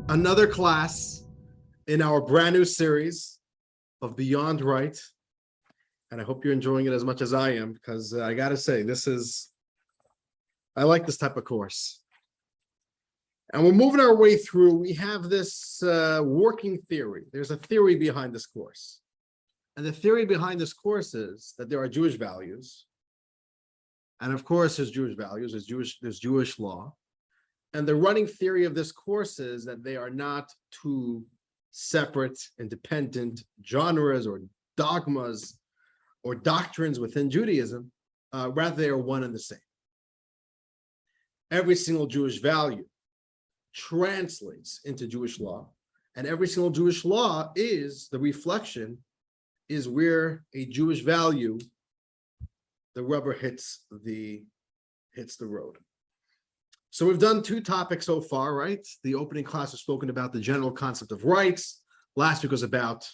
Another class in our brand new series of Beyond Right. And I hope you're enjoying it as much as I am, because I got to say, I like this type of course. And we're moving our way through. We have this working theory. There's a theory behind this course. And the theory behind this course is that there are Jewish values. And of course, there's Jewish values, there's Jewish law. And the running theory of this course is that they are not two separate, independent genres or dogmas or doctrines within Judaism. Rather, they are one and the same. Every single Jewish value translates into Jewish law, and every single Jewish law is the reflection, is where a Jewish value, the rubber hits the road. So we've done two topics so far, right? The opening class has spoken about the general concept of rights. Last week was about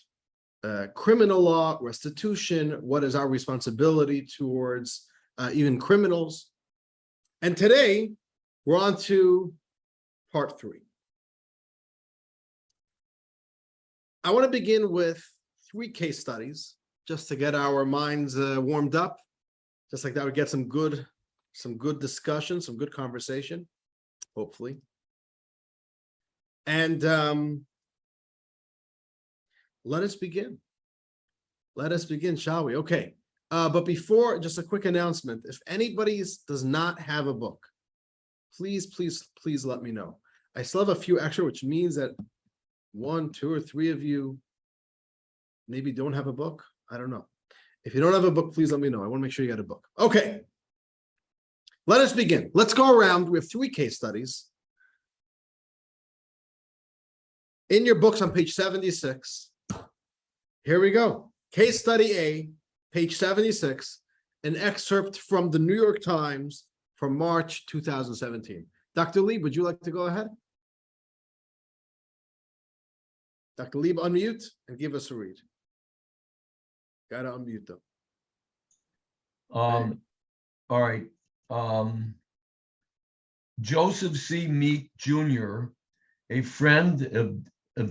criminal law, restitution, what is our responsibility towards even criminals. And today, we're on to part 3. I want to begin with 3 case studies, just to get our minds warmed up. Just like that, we get some good discussion, some good conversation, hopefully. And let us begin. Let us begin, shall we? Okay. But before, just a quick announcement. If anybody does not have a book, please let me know. I still have a few extra, which means that 1, 2, or 3 of you maybe don't have a book. I don't know. If you don't have a book, please let me know. I want to make sure you got a book. Okay. Let us begin. Let's go around. We have 3 case studies. In your books on page 76, here we go. Case study A, page 76, an excerpt from the New York Times from March 2017. Dr. Lieb, would you like to go ahead? Dr. Lieb, unmute and give us a read. Got to unmute them. All right. Joseph C. Meek Jr., a friend of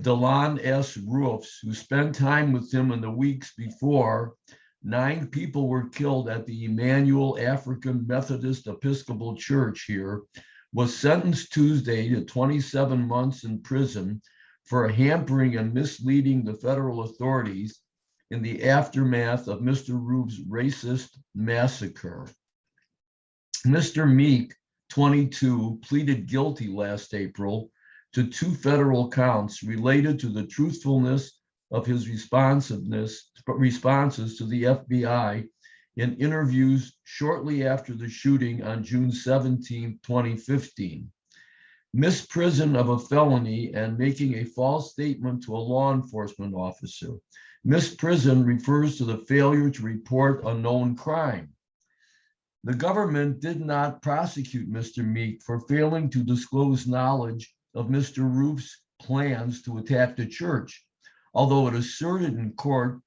Delon S. Roofs, who spent time with him in the weeks before 9 people were killed at the Emmanuel African Methodist Episcopal Church here, was sentenced Tuesday to 27 months in prison for hampering and misleading the federal authorities in the aftermath of Mr. Roof's racist massacre. Mr. Meek, 22, pleaded guilty last April to 2 federal counts related to the truthfulness of his responses to the FBI in interviews shortly after the shooting on June 17, 2015. Misprison of a felony and making a false statement to a law enforcement officer. Misprison refers to the failure to report a known crime. The government did not prosecute Mr. Meek for failing to disclose knowledge of Mr. Roof's plans to attack the church, although it asserted in court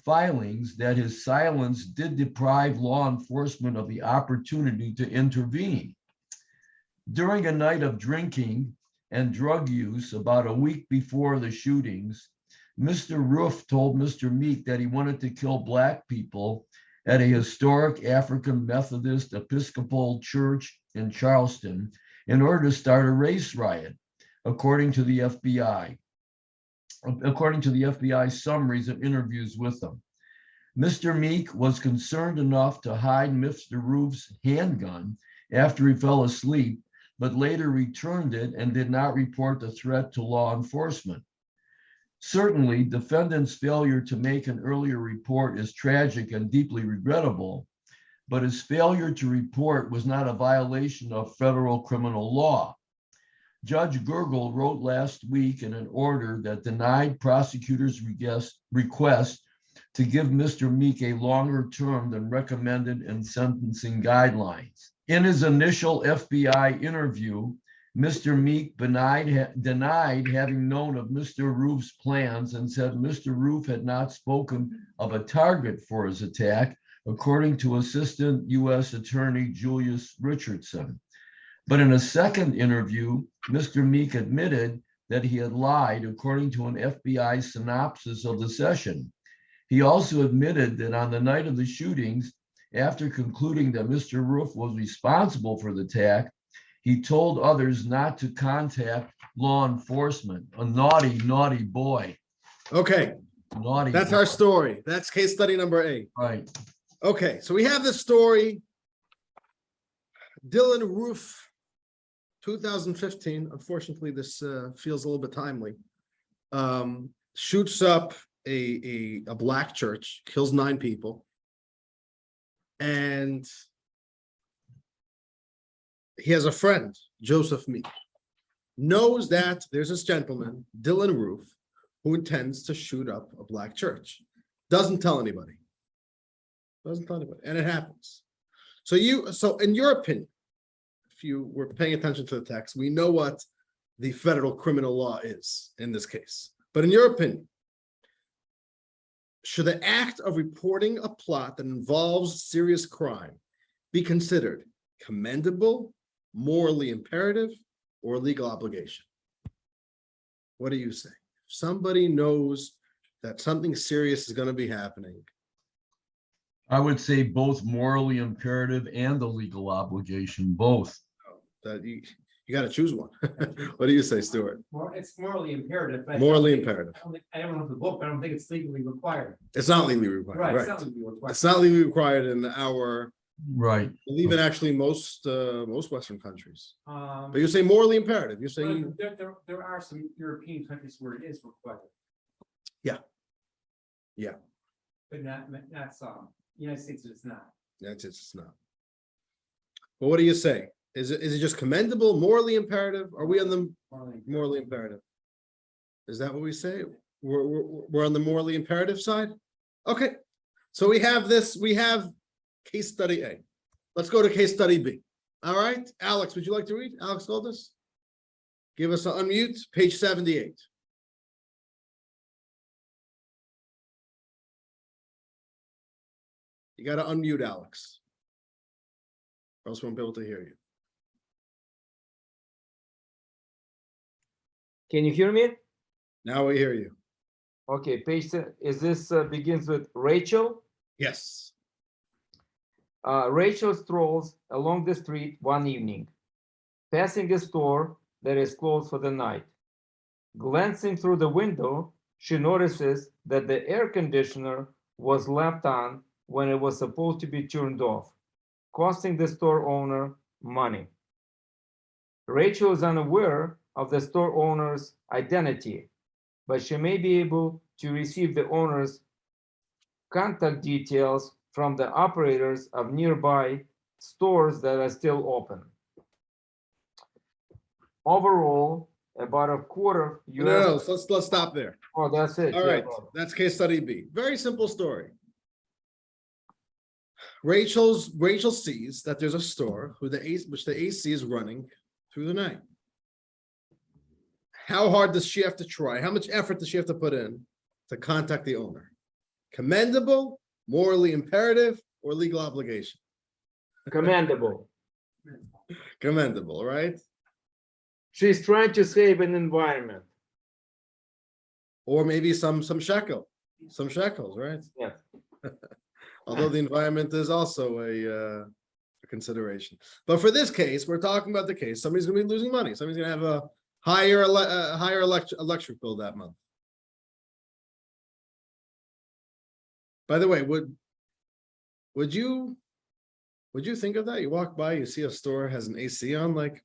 filings that his silence did deprive law enforcement of the opportunity to intervene. During a night of drinking and drug use about a week before the shootings, Mr. Roof told Mr. Meek that he wanted to kill Black people at a historic African Methodist Episcopal Church in Charleston in order to start a race riot, according to the FBI. According to the FBI summaries of interviews with him. Mr. Meek was concerned enough to hide Mr. Roof's handgun after he fell asleep, but later returned it and did not report the threat to law enforcement. Certainly, defendant's failure to make an earlier report is tragic and deeply regrettable, but his failure to report was not a violation of federal criminal law. Judge Gergel wrote last week in an order that denied prosecutors' request to give Mr. Meek a longer term than recommended in sentencing guidelines. In his initial FBI interview, Mr. Meek denied having known of Mr. Roof's plans and said Mr. Roof had not spoken of a target for his attack, according to Assistant U.S. Attorney Julius Richardson. But in a second interview, Mr. Meek admitted that he had lied, according to an FBI synopsis of the session. He also admitted that on the night of the shootings, after concluding that Mr. Roof was responsible for the attack, he told others not to contact law enforcement. A naughty, naughty boy. Okay, Naughty. that's boy. our story. That's case study number 8. Right. Okay, so we have the story. Dylan Roof, 2015. Unfortunately, this feels a little bit timely. Shoots up a black church, kills 9 people, and he has a friend, Joseph Meek, knows that there's this gentleman, Dylan Roof, who intends to shoot up a black church. Doesn't tell anybody. Doesn't tell anybody, and it happens. So in your opinion, if you were paying attention to the text, we know what the federal criminal law is in this case. But in your opinion, should the act of reporting a plot that involves serious crime be considered commendable, morally imperative, or legal obligation? What do you say? If somebody knows that something serious is going to be happening, I would say both morally imperative and the legal obligation, both. that you got to choose one. What do you say, Stuart? It's morally imperative. but I Morally don't think- imperative. I don't know the book, but I don't think it's legally required. It's not legally required, Right, it's right? not legally required. It's not legally required in our, Right. I believe in actually most Western countries. Um, But you say morally imperative. You're but saying, there are some European countries where it is required. Yeah. Yeah. But not some. United States it's not. that's it's not. Well, what do you say? Is it just commendable, morally imperative? Are we on the morally imperative? Is that what we say? We're on the morally imperative side? Okay, so we have case study A. Let's go to case study B. All right, Alex, would you like to read? Alex Goldus? Give us an unmute, page 78. You gotta unmute, Alex. Or else we won't be able to hear you. Can you hear me? Now we hear you. Okay, is this begins with Rachel? Yes. Rachel strolls along the street one evening, passing a store that is closed for the night. Glancing through the window, she notices that the air conditioner was left on when it was supposed to be turned off, costing the store owner money. Rachel is unaware of the store owner's identity, but she may be able to receive the owner's contact details from the operators of nearby stores that are still open. Overall, about a quarter No, let's stop there. Oh, that's it. All Yeah, right, well, that's case study B. Very simple story. Rachel sees that there's a store which the AC is running through the night. How hard does she have to try? How much effort does she have to put in to contact the owner? Commendable, morally imperative, or legal obligation? commendable. Commendable, right? She's trying to save an environment. Or maybe some shekels, right? Yeah. Although the environment is also a consideration. But for this case, we're talking about the case, somebody's gonna be losing money. Somebody's gonna have a higher electric bill that month. By the way, would you think of that? You walk by, you see a store has an AC on, like,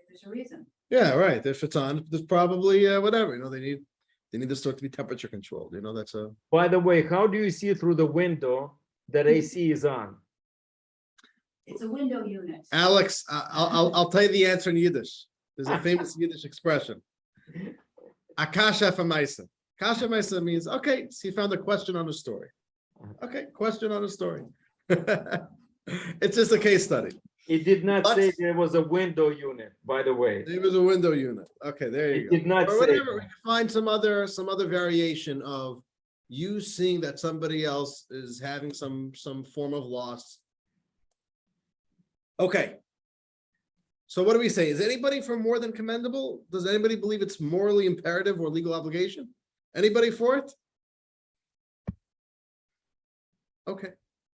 There's a reason. yeah, right. If it's on, there's probably whatever, they need the store to be temperature controlled. That's a By the way, how do you see through the window that AC is on? It's a window unit. Alex, I'll tell you the answer in Yiddish. There's a famous Yiddish expression. Akasha Famaisa. Kasha Maisa means, okay, so you found a question on a story. Okay, question on a story. It's just a case study. It did not But- say there was a window unit, by the way. There was a window unit. Okay, there you It go. did not Or say whatever, we that. can find some other variation of you seeing that somebody else is having some form of loss. Okay. So what do we say? Is anybody for more than commendable? Does anybody believe it's morally imperative or legal obligation? Anybody for it? Okay,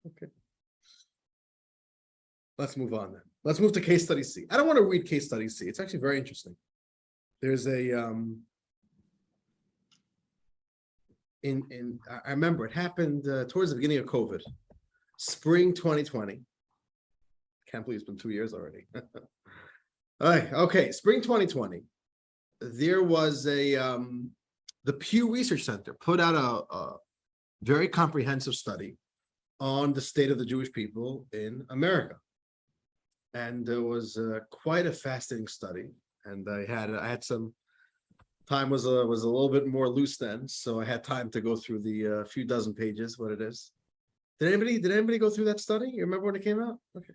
okay. Let's move on then. Let's move to case study C. I don't want to read case study C. It's actually very interesting. There's a I remember it happened towards the beginning of COVID, spring 2020. Can't believe it's been 2 years already. All right, okay, spring 2020. There was the Pew Research Center put out a very comprehensive study on the state of the Jewish people in America. And it was quite a fascinating study. And I had some time was a little bit more loose then, so I had time to go through the few dozen pages, what it is. Did anybody go through that study? You remember when it came out? Okay.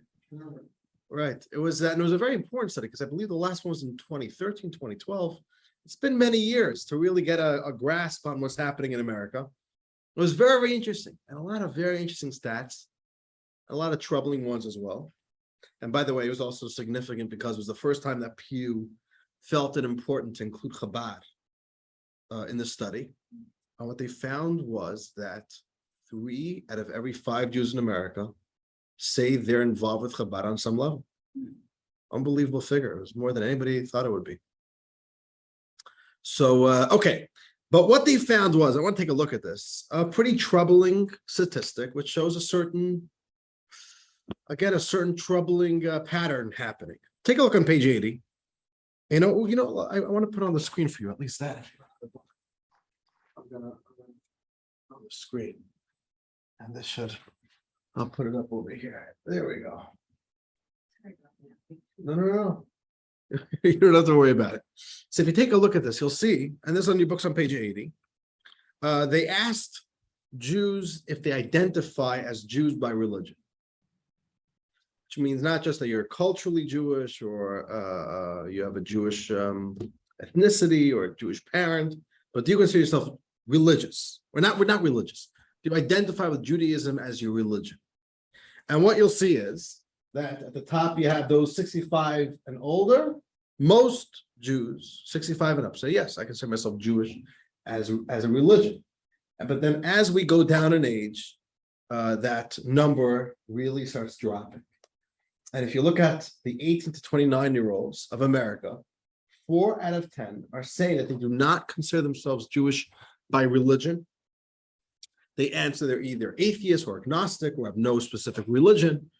Right. It was that, and it was a very important study because I believe the last one was in 2013, 2012. It's been many years to really get a grasp on what's happening in America. It was very, very interesting, and a lot of very interesting stats, a lot of troubling ones as well. And by the way, it was also significant because it was the first time that Pew felt it important to include Chabad in the study. And what they found was that 3 out of every 5 Jews in America say they're involved with Chabad on some level. Unbelievable figure. It was more than anybody thought it would be. So, okay. But what they found was, I want to take a look at this, a pretty troubling statistic, which shows a certain troubling pattern happening. Take a look on page 80. I want to put on the screen for you, at least that. I'm gonna on the screen. And this should, I'll put it up over here. There we go. No. You don't have to worry about it. So if you take a look at this, you'll see, and this is on your books on page 80, they asked Jews if they identify as Jews by religion, which means not just that you're culturally Jewish or you have a Jewish ethnicity or a Jewish parent, but do you consider yourself religious? We're not religious. Do you identify with Judaism as your religion? And what you'll see is that at the top you have those 65 and older. Most Jews, 65 and up, say, yes, I consider myself Jewish as a religion. But then as we go down in age, that number really starts dropping. And if you look at the 18 to 29-year-olds of America, 4 out of 10 are saying that they do not consider themselves Jewish by religion. They answer they're either atheist or agnostic or have no specific religion.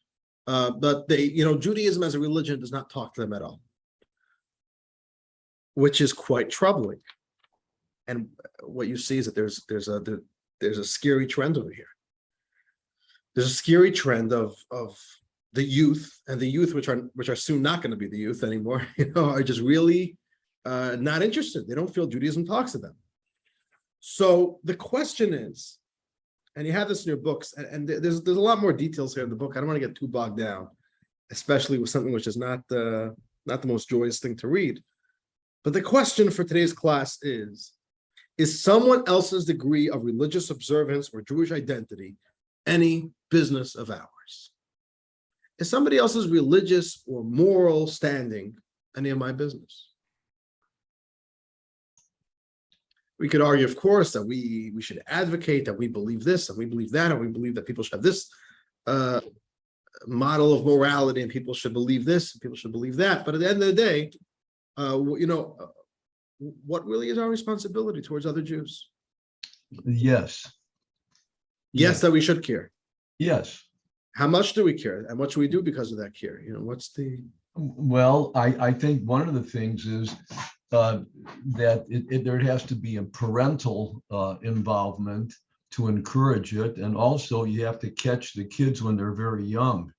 But Judaism as a religion does not talk to them at all, which is quite troubling. And what you see is that there's a scary trend over here. There's a scary trend of the youth, and the youth, which are soon not going to be the youth anymore, are just really not interested. They don't feel Judaism talks to them. So the question is, and you have this in your books, and there's a lot more details here in the book. I don't want to get too bogged down, especially with something which is not the most joyous thing to read. But the question for today's class is someone else's degree of religious observance or Jewish identity any business of ours? Is somebody else's religious or moral standing any of my business? We could argue, of course, that we should advocate that we believe this and we believe that, and we believe that people should have this model of morality, and people should believe this, and people should believe that. But at the end of the day, what really is our responsibility towards other Jews? Yes. Yes, that we should care. Yes. How much do we care, and what should we do because of that care? What's the? Well, I think one of the things is that there has to be a parental involvement to encourage it, and also you have to catch the kids when they're very young.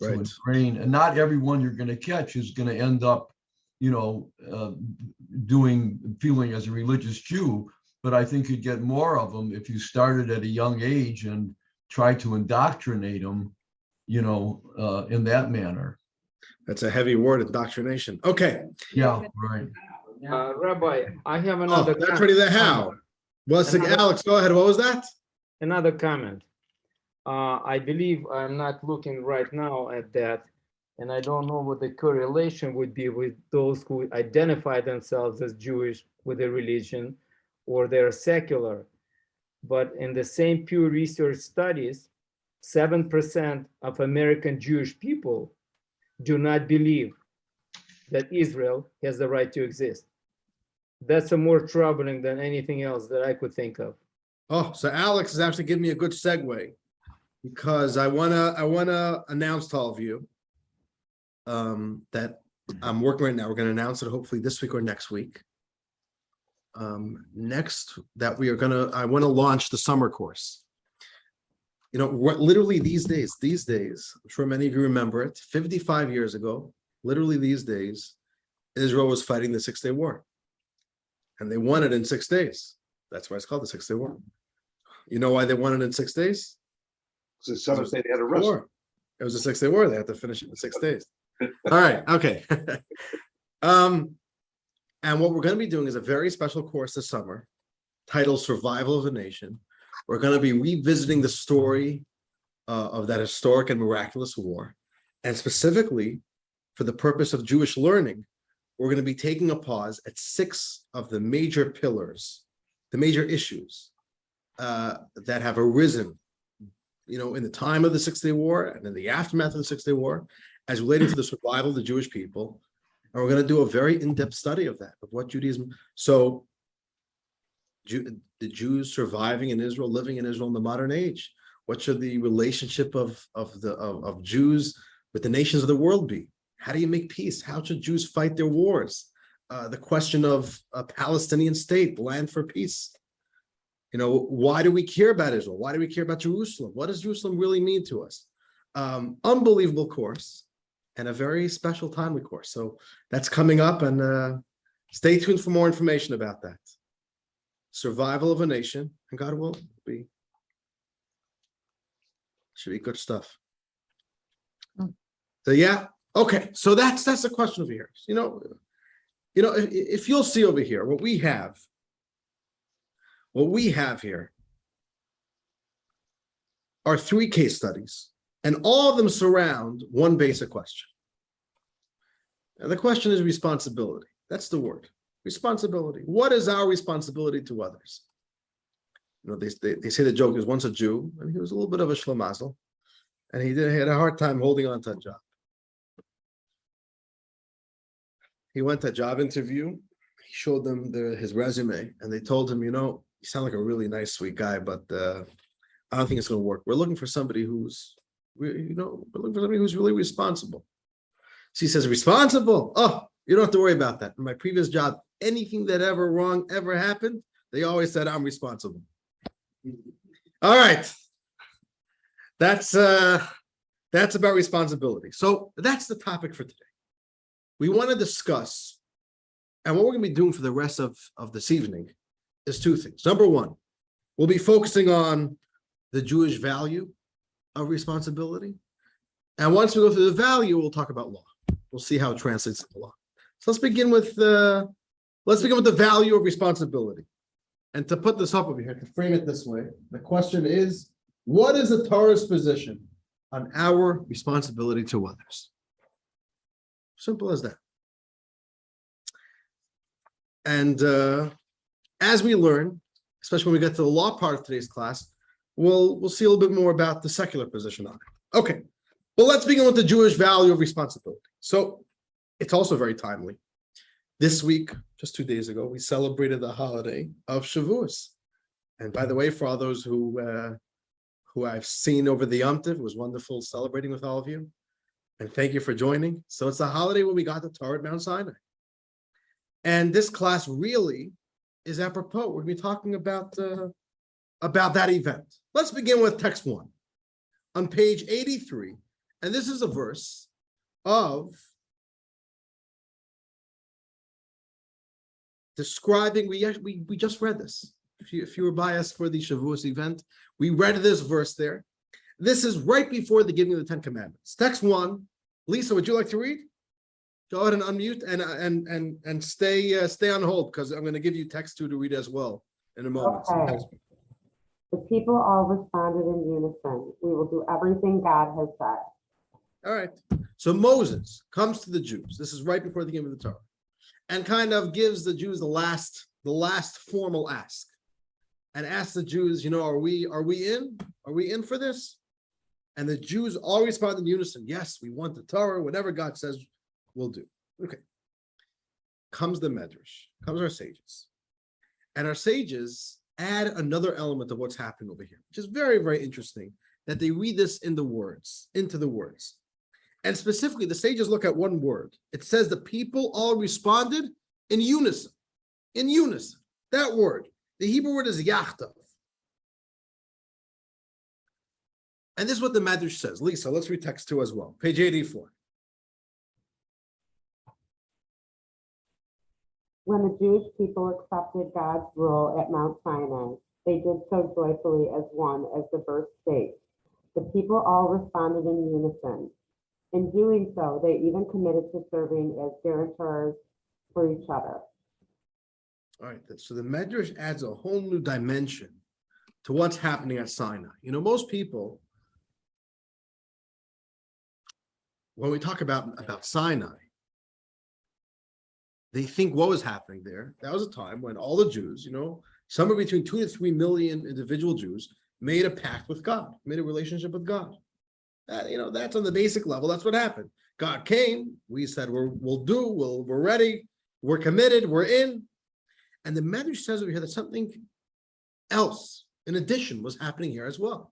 Right. To ingrain, and not everyone you're going to catch is going to end up, feeling as a religious Jew. But I think you'd get more of them if you started at a young age and try to indoctrinate them, in that manner. That's a heavy word, indoctrination. Okay. Yeah, right. Rabbi, I have another. That's already the how. Well, Alex, go ahead. What was that? Another comment. I believe I'm not looking right now at that, and I don't know what the correlation would be with those who identify themselves as Jewish with their religion or they're secular. But in the same Pew Research studies, 7% of American Jewish people do not believe that Israel has the right to exist. That's more troubling than anything else that I could think of. Oh, so Alex is actually giving me a good segue because I wanna announce to all of you that I'm working right now. We're gonna announce it hopefully this week or next week. Next that I want to launch the summer course. You know, literally these days, I'm sure many of you remember it, 55 years ago, literally these days, Israel was fighting the 6-Day War. And they won it in 6 days. That's why it's called the 6-Day War. You know why they won it in 6 days? So some say they had a rest. War. It was a 6-Day War. They had to finish it in 6 days. All right. Okay. And what we're going to be doing is a very special course this summer titled Survival of the Nation. We're going to be revisiting the story of that historic and miraculous war. And specifically, for the purpose of Jewish learning, we're going to be taking a pause at 6 of the major pillars, the major issues that have arisen, you know, in the time of the 6-Day War and in the aftermath of the 6-Day War, as relating to the survival of the Jewish people. And we're going to do a very in-depth study of that, of what Judaism. So the Jews surviving in Israel, living in Israel in the modern age. What should the relationship of Jews with the nations of the world be? How do you make peace? How should Jews fight their wars? The question of a Palestinian state, land for peace. You know, why do we care about Israel? Why do we care about Jerusalem? What does Jerusalem really mean to us? Unbelievable course and a very special timely course. So that's coming up, and stay tuned for more information about that. Survival of a nation, and God will be. Should be good stuff. So yeah, okay. So that's the question over here. You know, if you'll see over here, what we have here are 3 case studies, and all of them surround one basic question. And the question is responsibility. That's the word. Responsibility. What is our responsibility to others? You know, they say the joke is once a Jew, and he was a little bit of a shlemazel, and he had a hard time holding on to a job. He went to a job interview. He showed them his resume, and they told him, you know, you sound like a really nice, sweet guy, but I don't think it's going to work. We're looking for somebody who's really responsible. So he says, responsible? Oh, you don't have to worry about that. In my previous job, anything that ever happened, they always said I'm responsible. All right. That's about responsibility. So that's the topic for today. We want to discuss, and what we're going to be doing for the rest of this evening is 2 things. Number one, we'll be focusing on the Jewish value of responsibility. And once we go through the value, we'll talk about law. We'll see how it translates into law. So let's begin with the value of responsibility. And to put this up over here, to frame it this way, the question is, what is the Torah's position on our responsibility to others? Simple as that. And as we learn, especially when we get to the law part of today's class, we'll see a little bit more about the secular position on it. Okay, well, let's begin with the Jewish value of responsibility. So it's also very timely. This week, just 2 days ago, we celebrated the holiday of Shavuos. And by the way, for all those who I've seen over the Yom Tov, it was wonderful celebrating with all of you. And thank you for joining. So it's the holiday when we got the Torah at Mount Sinai. And this class really is apropos. We're going to be talking about that event. Let's begin with text 1 on page 83. And this is a verse of describing, we just read this. If you were biased for the Shavuos event, we read this verse there. This is right before the giving of the 10 Commandments. Text 1. Lisa, would you like to read? Go ahead and unmute and stay on hold, because I'm going to give you text 2 to read as well in a moment. Okay. The people all responded in unison. We will do everything God has said. All right. So Moses comes to the Jews. This is right before the game of the Torah, and kind of gives the Jews the last formal ask, and asks the Jews, are we in? Are we in for this? And the Jews all respond in unison. Yes, we want the Torah. Whatever God says, we'll do. Okay. Comes the Medrash. Comes our sages, and our sages add another element of what's happening over here, which is very, very interesting. That they read this into the words. And specifically, the sages look at one word. It says the people all responded in unison. In unison. That word. The Hebrew word is yachtav. And this is what the Medrash says. Lisa, let's read text 2 as well. Page 84. When the Jewish people accepted God's rule at Mount Sinai, they did so joyfully as one, as the verse states. The people all responded in unison. In doing so, they even committed to serving as guarantors for each other. All right, so the Medrash adds a whole new dimension to what's happening at Sinai. Most people, when we talk about Sinai, they think what was happening there. That was a time when all the Jews, somewhere between 2 to 3 million individual Jews made a pact with God, made a relationship with God. That's on the basic level. That's what happened. God came. We said we're ready. We're committed. We're in. And the Medrash says over here that something else, in addition, was happening here as well.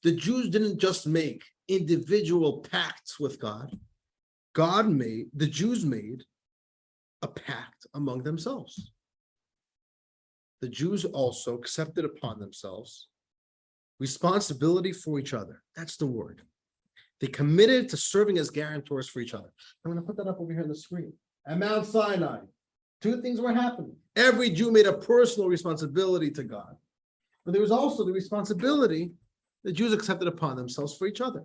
The Jews didn't just make individual pacts with God. The Jews made a pact among themselves. The Jews also accepted upon themselves responsibility for each other. That's the word. They committed to serving as guarantors for each other. I'm going to put that up over here on the screen. At Mount Sinai, 2 things were happening. Every Jew made a personal responsibility to God. But there was also the responsibility the Jews accepted upon themselves for each other.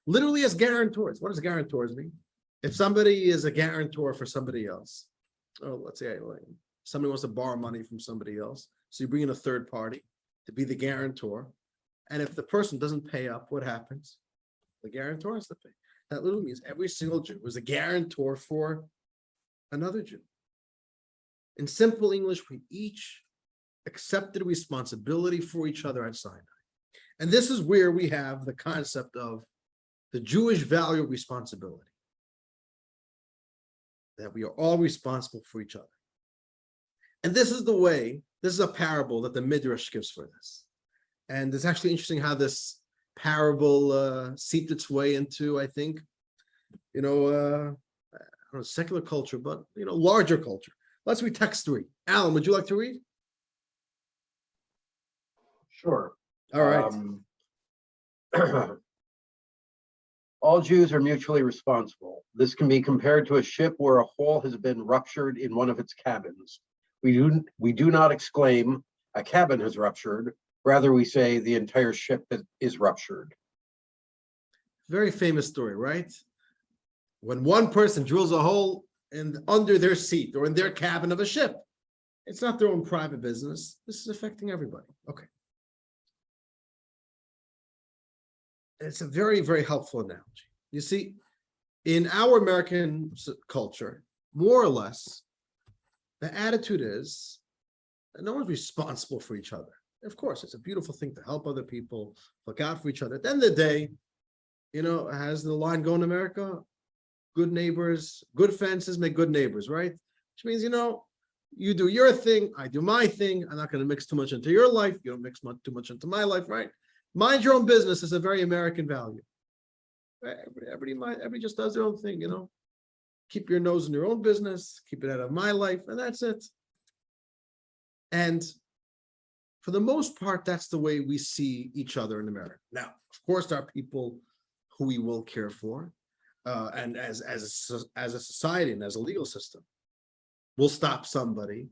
Literally as guarantors. What does guarantors mean? If somebody is a guarantor for somebody else, let's say somebody wants to borrow money from somebody else, so you bring in a third party to be the guarantor. And if the person doesn't pay up, what happens? The guarantor has to pay. That literally means every single Jew was a guarantor for another Jew. In simple English, we each accepted responsibility for each other at Sinai. And this is where we have the concept of the Jewish value of responsibility. That we are all responsible for each other. And this is a parable that the Midrash gives for this. And it's actually interesting how this parable seeped its way into, I think, I don't know, secular culture, but, larger culture. Let's read text 3. Alan, would you like to read? Sure. All right. All Jews are mutually responsible. This can be compared to a ship where a hole has been ruptured in one of its cabins. We do not exclaim, a cabin has ruptured. Rather, we say the entire ship is ruptured. Very famous story, right? When one person drills a hole under their seat or in their cabin of a ship, it's not their own private business. This is affecting everybody. Okay. It's a very, very helpful analogy. You see, in our American culture, more or less, the attitude is that no one's responsible for each other. Of course, it's a beautiful thing to help other people, look out for each other. At the end of the day, has the line go in America? Good neighbors, good fences make good neighbors, right? Which means, you do your thing, I do my thing. I'm not going to mix too much into your life. You don't mix too much into my life, right? Mind your own business is a very American value. Everybody just does their own thing, Keep your nose in your own business, keep it out of my life, and that's it. And for the most part, that's the way we see each other in America. Now, of course, there are people who we will care for, and as a society and as a legal system, we'll stop somebody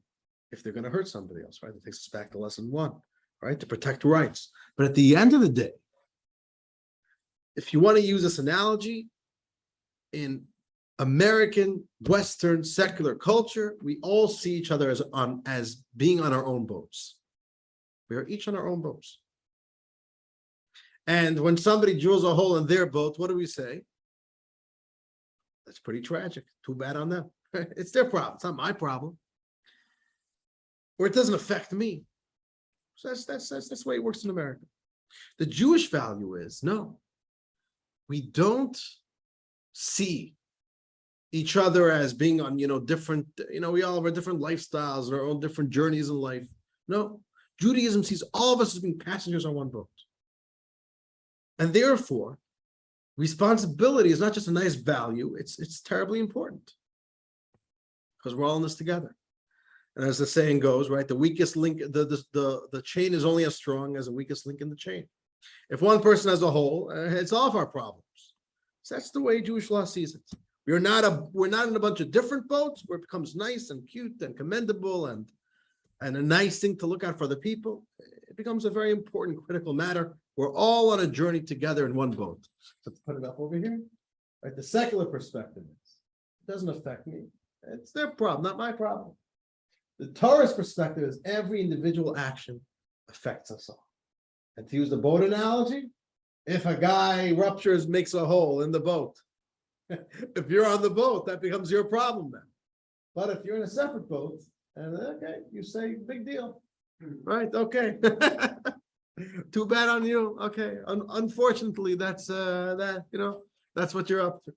if they're going to hurt somebody else, right? That takes us back to lesson 1, right? To protect rights. But at the end of the day, if you want to use this analogy, in American, Western, secular culture, we all see each other as being on our own boats. We are each on our own boats. And when somebody drills a hole in their boat, what do we say? That's pretty tragic. Too bad on them. It's their problem. It's not my problem. Or it doesn't affect me. So that's the way it works in America. The Jewish value is no. We don't see each other as being on, different, we all have our different lifestyles and our own different journeys in life. No, Judaism sees all of us as being passengers on one boat. And therefore, responsibility is not just a nice value, it's terribly important. Because we're all in this together. And as the saying goes, right, the weakest link, the chain is only as strong as the weakest link in the chain. If one person has a hole, it's all of our problems. So that's the way Jewish law sees it. We're not in a bunch of different boats where it becomes nice and cute and commendable and a nice thing to look out for the people. It becomes a very important, critical matter. We're all on a journey together in one boat. So to put it up over here, right? The secular perspective is, it doesn't affect me. It's their problem, not my problem. The Torah's perspective is every individual action affects us all. And to use the boat analogy, if a guy makes a hole in the boat, if you're on the boat, that becomes your problem then. But if you're in a separate boat, and okay, you say big deal, right? Okay, too bad on you. Okay, unfortunately, that's that's what you're up to,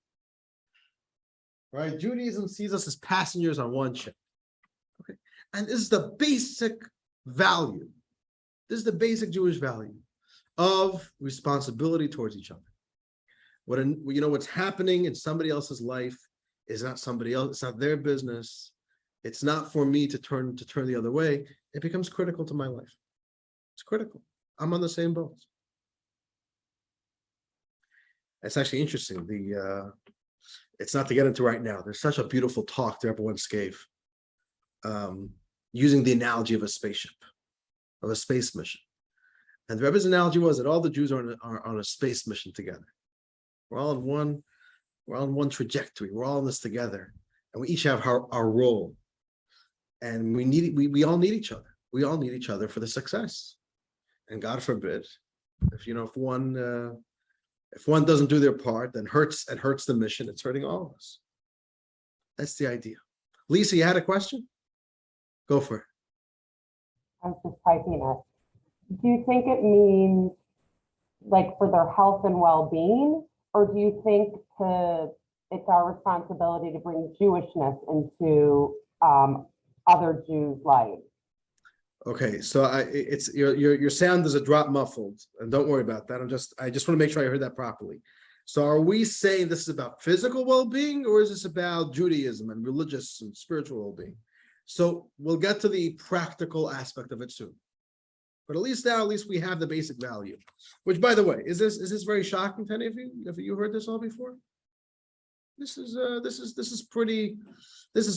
right? Judaism sees us as passengers on one ship. Okay, and this is the basic value. This is the basic Jewish value of responsibility towards each other. What's happening in somebody else's life is not somebody else. It's not their business. It's not for me to turn the other way. It becomes critical to my life. It's critical. I'm on the same boat. It's actually interesting. It's not to get into right now. There's such a beautiful talk the Rebbe once gave, using the analogy of a spaceship, of a space mission. And the Rebbe's analogy was that all the Jews are on a space mission together. We're all on one trajectory. We're all in this together, and we each have our role. And we all need each other. We all need each other for the success. And God forbid, if one doesn't do their part, then hurts the mission. It's hurting all of us. That's the idea. Lisa, you had a question? Go for it. I was just typing it. Do you think it means like for their health and well-being, or do you think it's our responsibility to bring Jewishness into other Jews' lives? Okay, so your sound is a drop muffled, and don't worry about that. I just want to make sure I heard that properly. So are we saying this is about physical well-being, or is this about Judaism and religious and spiritual well-being? So we'll get to the practical aspect of it soon. But at least we have the basic value. Which, by the way, is this very shocking to any of you? Have you heard this all before? This is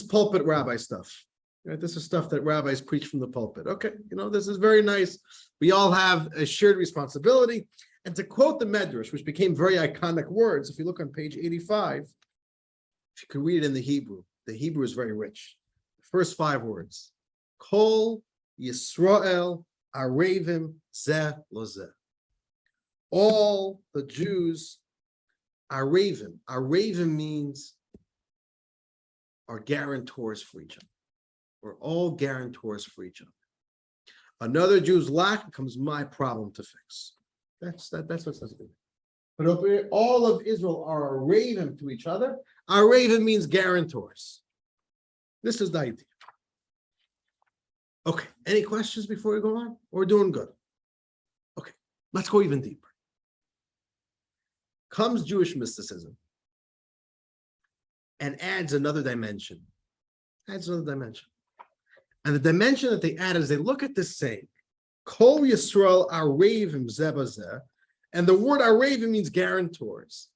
pulpit rabbi stuff. Right? This is stuff that rabbis preach from the pulpit. Okay, this is very nice. We all have a shared responsibility. And to quote the Medrash, which became very iconic words, if you look on page 85, if you can read it in the Hebrew is very rich. The first 5 words: Kol Yisrael Arevim Zeh Lozeh. All the Jews Arevim. Arevim means are guarantors for each other. We're all guarantors for each other. Another Jew's lack becomes my problem to fix. That's what it says. But all of Israel are Arevim to each other. Arevim means guarantors. This is the idea. Okay, any questions before we go on? We're doing good. Okay, let's go even deeper. Comes Jewish mysticism and adds another dimension. And the dimension that they add is they look at this saying, Kol Yisrael Arevim Zeh B'zeh, and the word Arevim means guarantors.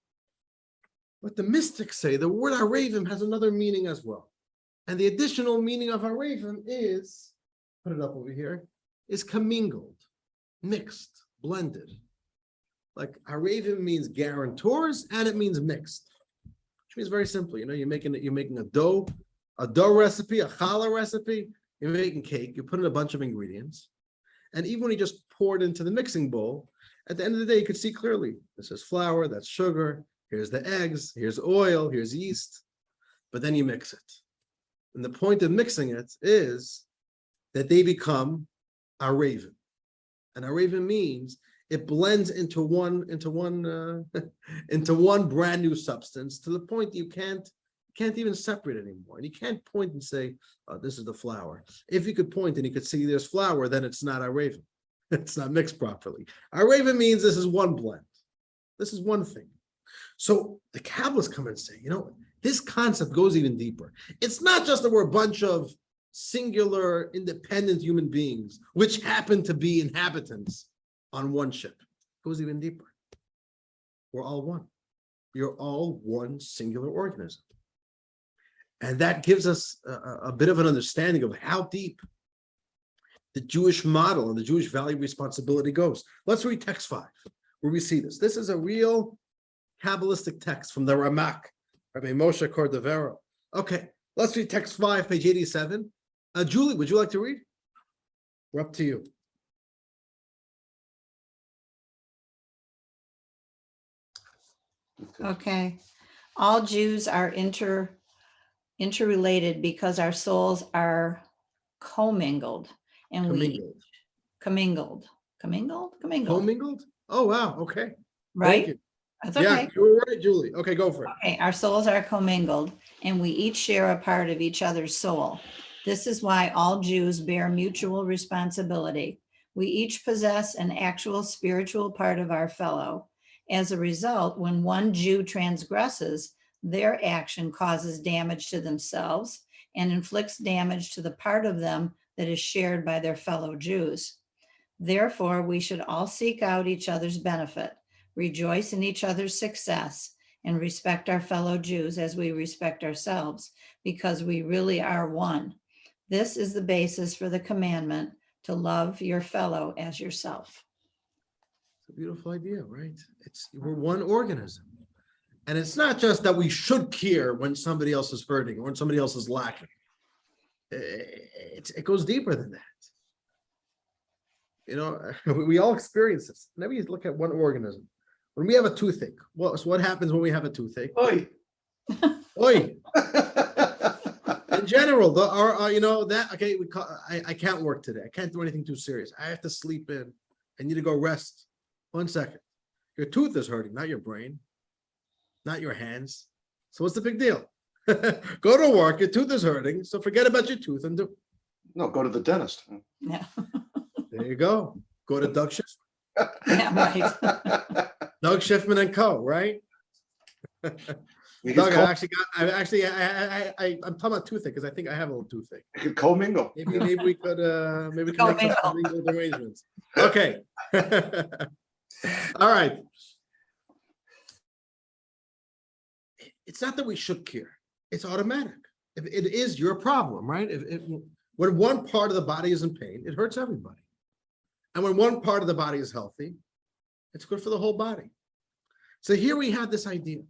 But the mystics say the word Arevim has another meaning as well. And the additional meaning of Arevim is, put it up over here, is commingled, mixed, blended. Like Arevim means guarantors and it means mixed, which means very simple. You're making a dough recipe, a challah recipe. You're making cake. You put in a bunch of ingredients, And even when he just poured into the mixing bowl, at the end of the day, you could see clearly, this is flour, that's sugar, here's the eggs, here's oil, here's yeast, but then you mix it. And the point of mixing it is that they become a raven. And a raven means it blends into one into one brand new substance, to the point you can't even separate it anymore. And you can't point and say, oh, this is the flour. If you could point and you could see there's flour, then it's not a raven. It's not mixed properly. A raven means this is one blend. This is one thing. So the Kabbalists come and say, this concept goes even deeper. It's not just that we're a bunch of singular, independent human beings, which happen to be inhabitants on one ship. It goes even deeper. We're all one. You're all one singular organism. And that gives us a bit of an understanding of how deep the Jewish model and the Jewish value of responsibility goes. Let's read text 5, where we see this. This is a real Kabbalistic text from the Ramak, Rabbi Moshe Cordovero. Okay, let's read text 5, page 87. Julie, would you like to read? We're up to you. Okay. All Jews are interrelated because our souls are commingled and commingled. Commingled? Oh, wow. Okay. Thank Right? you. That's Yeah, okay. you were right, Julie. Okay, go for it. Okay, our souls are commingled and we each share a part of each other's soul. This is why all Jews bear mutual responsibility. We each possess an actual spiritual part of our fellow. As a result, when one Jew transgresses, their action causes damage to themselves and inflicts damage to the part of them that is shared by their fellow Jews. Therefore, we should all seek out each other's benefit, rejoice in each other's success, and respect our fellow Jews as we respect ourselves, because we really are one. This is the basis for the commandment to love your fellow as yourself. It's a beautiful idea, right? We're one organism. And it's not just that we should care when somebody else is hurting or when somebody else is lacking. It goes deeper than that. We all experience this. Maybe you look at one organism. When we have a toothache, so what happens when we have a toothache? Oi. Oi. In general, I can't work today. I can't do anything too serious. I have to sleep in. I need to go rest. 1 second. Your tooth is hurting, not your brain, not your hands. So what's the big deal? Go to work. Your tooth is hurting. So forget about your tooth and do. No, go to the dentist. Yeah, There you go. Go to Doug Schiffman. yeah, right. Doug Schiffman and Co. Right? You Doug, could I'm talking about toothache because I think I have a little toothache. co-mingle. Maybe we could make some commingled arrangements. Okay. All right. It's not that we should care. It's automatic. If it is your problem, right? When one part of the body is in pain, it hurts everybody. And when one part of the body is healthy, it's good for the whole body. So here we have this idea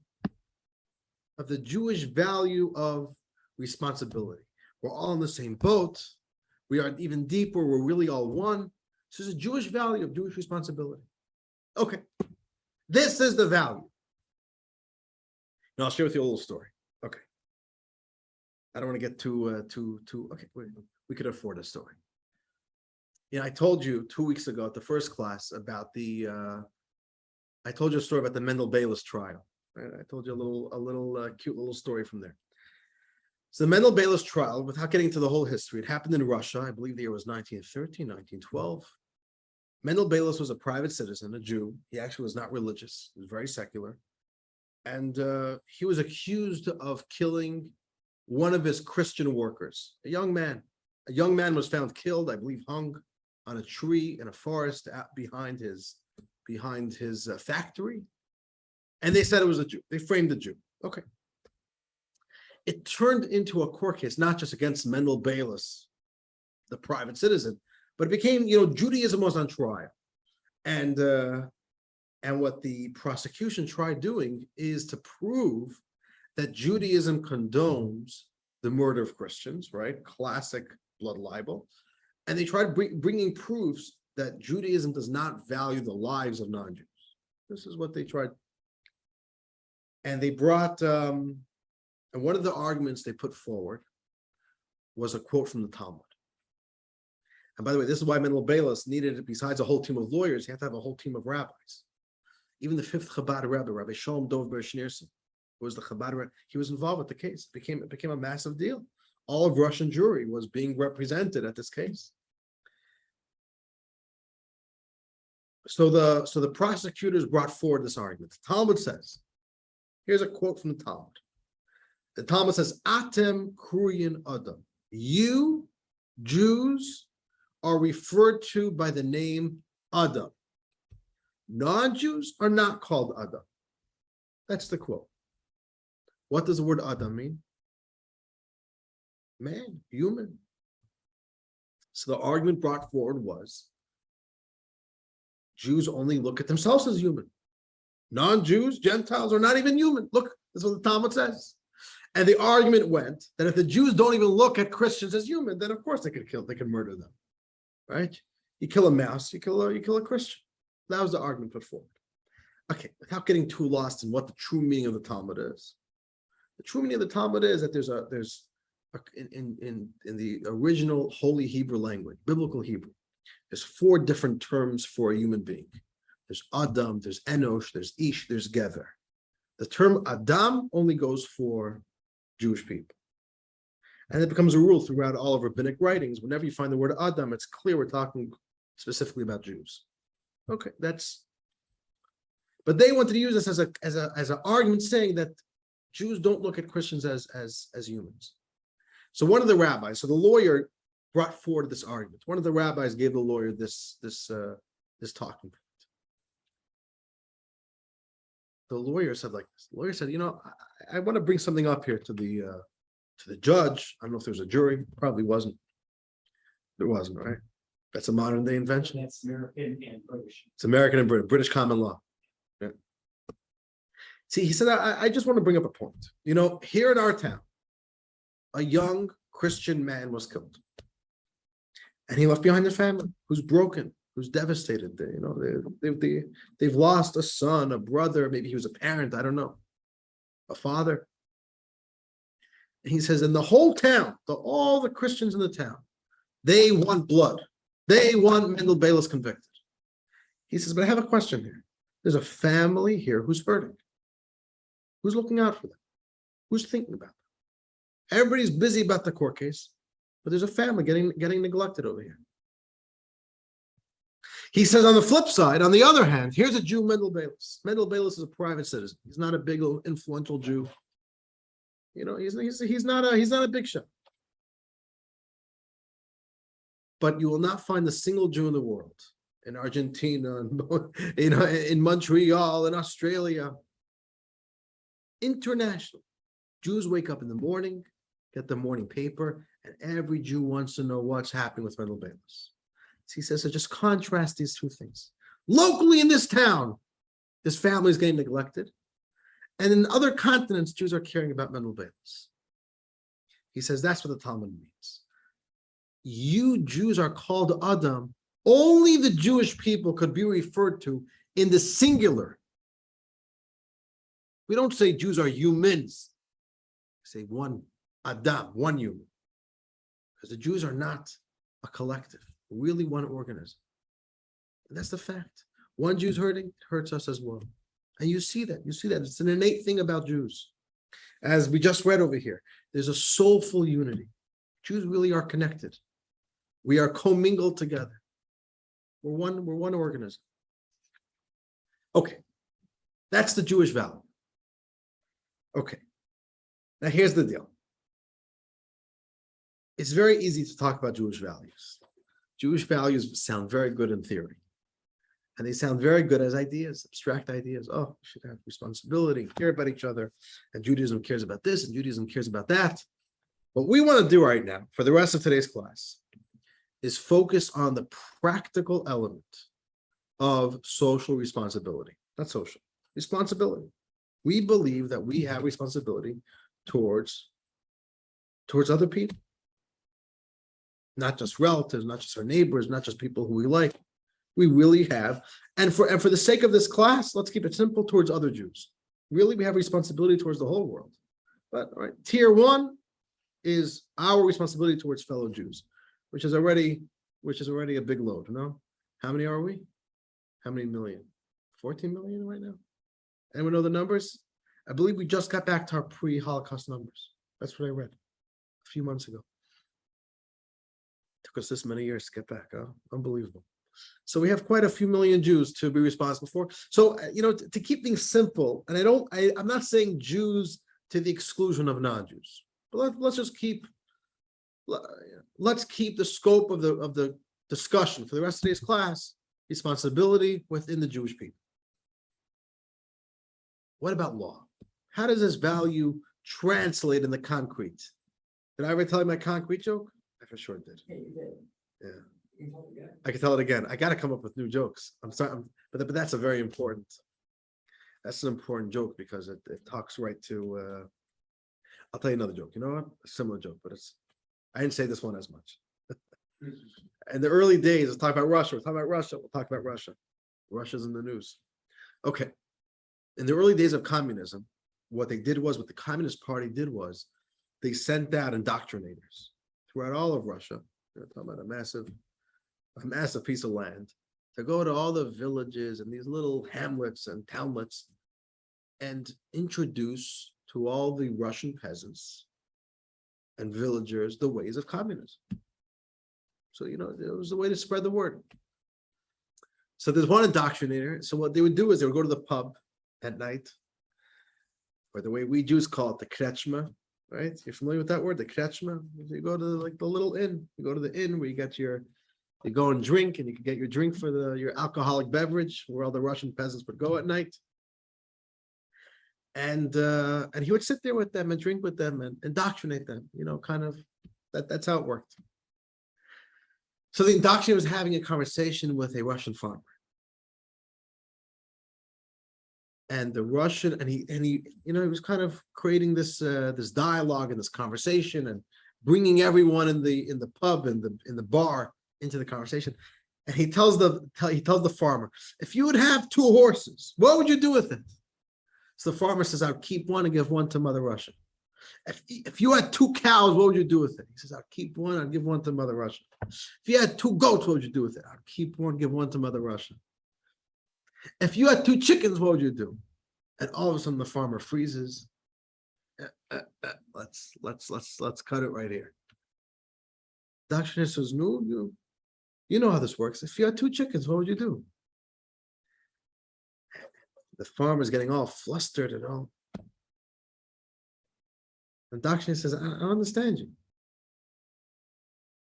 of the Jewish value of responsibility. We're all in the same boat. We are even deeper. We're really all one. So there's a Jewish value of Jewish responsibility. Okay. This is the value. Now I'll share with you a little story. Okay. I don't want to get too okay, we could afford a story. I told you 2 weeks ago at the first class about I told you a story about the Mendel Bayless trial. Right? I told you a little cute little story from there. So the Mendel Bayless trial, without getting into the whole history, it happened in Russia. I believe the year was 1913, 1912. Mendel Bayless was a private citizen, a Jew. He actually was not religious. He was very secular. And he was accused of killing one of his Christian workers, a young man. A young man was found killed, I believe, hung on a tree in a forest behind his factory. And they said it was a Jew. They framed the Jew. Okay. It turned into a court case, not just against Mendel Bayless, the private citizen, but it became, Judaism was on trial. And what the prosecution tried doing is to prove that Judaism condones the murder of Christians, right? Classic blood libel. And they tried bringing proofs that Judaism does not value the lives of non-Jews. This is what they tried. And they brought, and one of the arguments they put forward was a quote from the Talmud. And by the way, this is why Mendel Bayless needed, besides a whole team of lawyers, he had to have a whole team of rabbis. Even the fifth Chabad Rebbe, Rabbi Shalom Dov Ber Schneerson, who was the Chabad Rebbe, he was involved with the case. It became a massive deal. All of Russian Jewry was being represented at this case. So the prosecutors brought forward this argument. The Talmud says, here's a quote from the Talmud. The Talmud says, Atem Kruyin Adam. You, Jews, are referred to by the name Adam. Non-Jews are not called Adam. That's the quote. What does the word Adam mean? Man, human. So the argument brought forward was Jews only look at themselves as human. Non-Jews, Gentiles are not even human. Look, that's what the Talmud says. And the argument went that if the Jews don't even look at Christians as human, then of course they can murder them, right? You kill a mouse, you kill a Christian. That was the argument put forward. Okay, without getting too lost in what the true meaning of the Talmud is. The true meaning of the Talmud is that in the original Holy Hebrew language, biblical Hebrew, there's 4 different terms for a human being. There's Adam, there's Enosh, there's Ish, there's Gever. The term Adam only goes for Jewish people. And it becomes a rule throughout all of rabbinic writings. Whenever you find the word Adam, it's clear we're talking specifically about Jews. Okay, but they wanted to use this as an argument saying that Jews don't look at Christians as humans. So one of the rabbis, so the lawyer brought forward this argument. One of the rabbis gave the lawyer this talking point. The lawyer said like this. The lawyer said, I want to bring something up here to the judge. I don't know if there's a jury. Probably wasn't. There wasn't, right? That's a modern day invention. That's American and British. It's American and British common law. Yeah. See, he said, I just want to bring up a point. Here in our town, a young Christian man was killed. And he left behind a family who's broken, who's devastated. They've lost a son, a brother, maybe he was a parent, I don't know, a father. And he says, in the whole town, all the Christians in the town, they want blood. They want Mendel Bayless convicted. He says, but I have a question here. There's a family here who's hurting. Who's looking out for them? Who's thinking about them? Everybody's busy about the court case, but there's a family getting neglected over here. He says, on the flip side, on the other hand, here's a Jew, Mendel Bayless. Mendel Bayless is a private citizen. He's not a big, influential Jew. He's not a big shot. But you will not find a single Jew in the world, in Argentina, in Montreal, in Australia, international. Jews wake up in the morning, get the morning paper, and every Jew wants to know what's happening with Mendel Bayless. So he says, so just contrast these two things. Locally in this town, this family is getting neglected. And in other continents, Jews are caring about Mendel Bayless. He says, that's what the Talmud means. You Jews are called Adam. Only the Jewish people could be referred to in the singular. We don't say Jews are humans. We say one Adam, one human. Because the Jews are not a collective, really one organism. And that's the fact. One Jew's hurting, it hurts us as well. And you see that. It's an innate thing about Jews. As we just read over here, there's a soulful unity. Jews really are connected. We are commingled together. We're one organism. Okay. That's the Jewish value. Okay. Now here's the deal. It's very easy to talk about Jewish values. Jewish values sound very good in theory. And they sound very good as ideas, abstract ideas. Oh, we should have responsibility, care about each other. And Judaism cares about this, and Judaism cares about that. What we want to do right now, for the rest of today's class, is focus on the practical element of social responsibility. Not social, responsibility. We believe that we have responsibility towards other people. Not just relatives, not just our neighbors, not just people who we like. We really have. And for the sake of this class, let's keep it simple towards other Jews. Really, we have responsibility towards the whole world. But all right, tier 1 is our responsibility towards fellow Jews, which is already a big load, no? How many are we? How many million? 14 million right now? Anyone know the numbers? I believe we just got back to our pre-Holocaust numbers. That's what I read a few months ago. Took us this many years to get back, huh? Unbelievable. So we have quite a few million Jews to be responsible for. So, to keep things simple, and I'm not saying Jews to the exclusion of non-Jews, but let's keep the scope of the discussion for the rest of today's class, responsibility within the Jewish people. What about law? How does this value translate in the concrete? Did I ever tell you my concrete joke? I for sure did. Yeah, you did. Yeah. You can tell it again. I can tell it again. I got to come up with new jokes. I'm sorry, but that's an important joke because it talks right to. I'll tell you another joke. You know what? A similar joke, but I didn't say this one as much. In the early days, let's talk about Russia. We'll talk about Russia. We'll talk about Russia. Russia's in the news. Okay. In the early days of communism, what the Communist Party did was they sent out indoctrinators throughout all of Russia. They're talking about a massive piece of land to go to all the villages and these little hamlets and townlets and introduce to all the Russian peasants and villagers the ways of communism. So, it was a way to spread the word. So there's one indoctrinator. So what they would do is they would go to the pub at night, or the way we Jews call it, the krechma, right? You're familiar with that word, the krechma? You go to the little inn. You go to the inn where you go and drink, and you can get your drink for your alcoholic beverage, where all the Russian peasants would go at night. And he would sit there with them and drink with them and indoctrinate them, kind of that's how it worked. So the indoctrinator was having a conversation with a Russian farmer. And the Russian, and he was kind of creating this dialogue and this conversation and bringing everyone in the pub and in the bar into the conversation. And he tells the farmer, if you would have 2 horses, what would you do with it? So the farmer says, I'd keep one and give one to Mother Russia. If you had 2 cows, what would you do with it? He says, I'd keep one, I'd give one to Mother Russia. If you had 2 goats, what would you do with it? I'd keep one, give one to Mother Russia. If you had 2 chickens, what would you do? And all of a sudden the farmer freezes. Let's cut it right here. Doctor says, no, you know how this works. If you had 2 chickens, what would you do? The farmer's getting all flustered and all. And Doctor says, I don't understand you.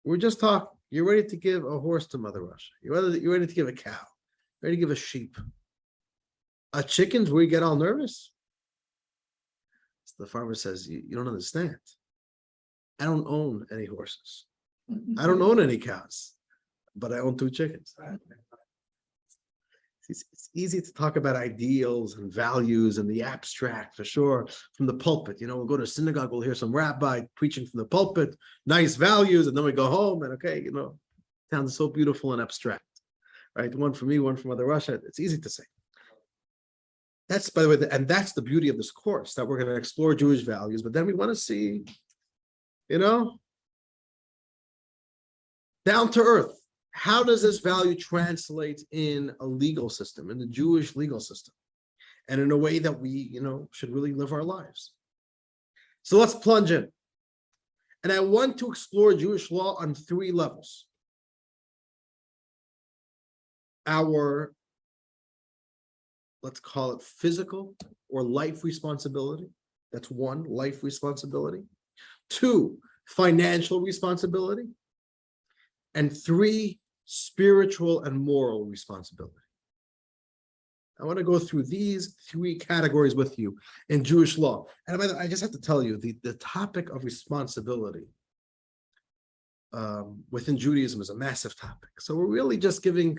We're just talking. You're ready to give a horse to Mother Russia. You're ready to give a cow. You're ready to give a sheep. A chicken's where you get all nervous. So the farmer says, you don't understand. I don't own any horses. I don't own any cows, but I own 2 chickens. It's easy to talk about ideals and values and the abstract, for sure, from the pulpit. We'll go to synagogue, we'll hear some rabbi preaching from the pulpit, nice values, and then we go home and sounds so beautiful and abstract, right? One for me, one from Mother Russia. It's easy to say. That's, by the way, and that's the beauty of this course, that we're going to explore Jewish values, but then we want to see, down to earth. How does this value translate in a legal system, in the Jewish legal system, and in a way that we, should really live our lives? So let's plunge in. And I want to explore Jewish law on 3 levels. Our, let's call it physical or life responsibility. That's 1, life responsibility. 2, financial responsibility. And 3, spiritual and moral responsibility. I want to go through these 3 categories with you in Jewish law. And by the way, I just have to tell you, the topic of responsibility within Judaism is a massive topic. So we're really just giving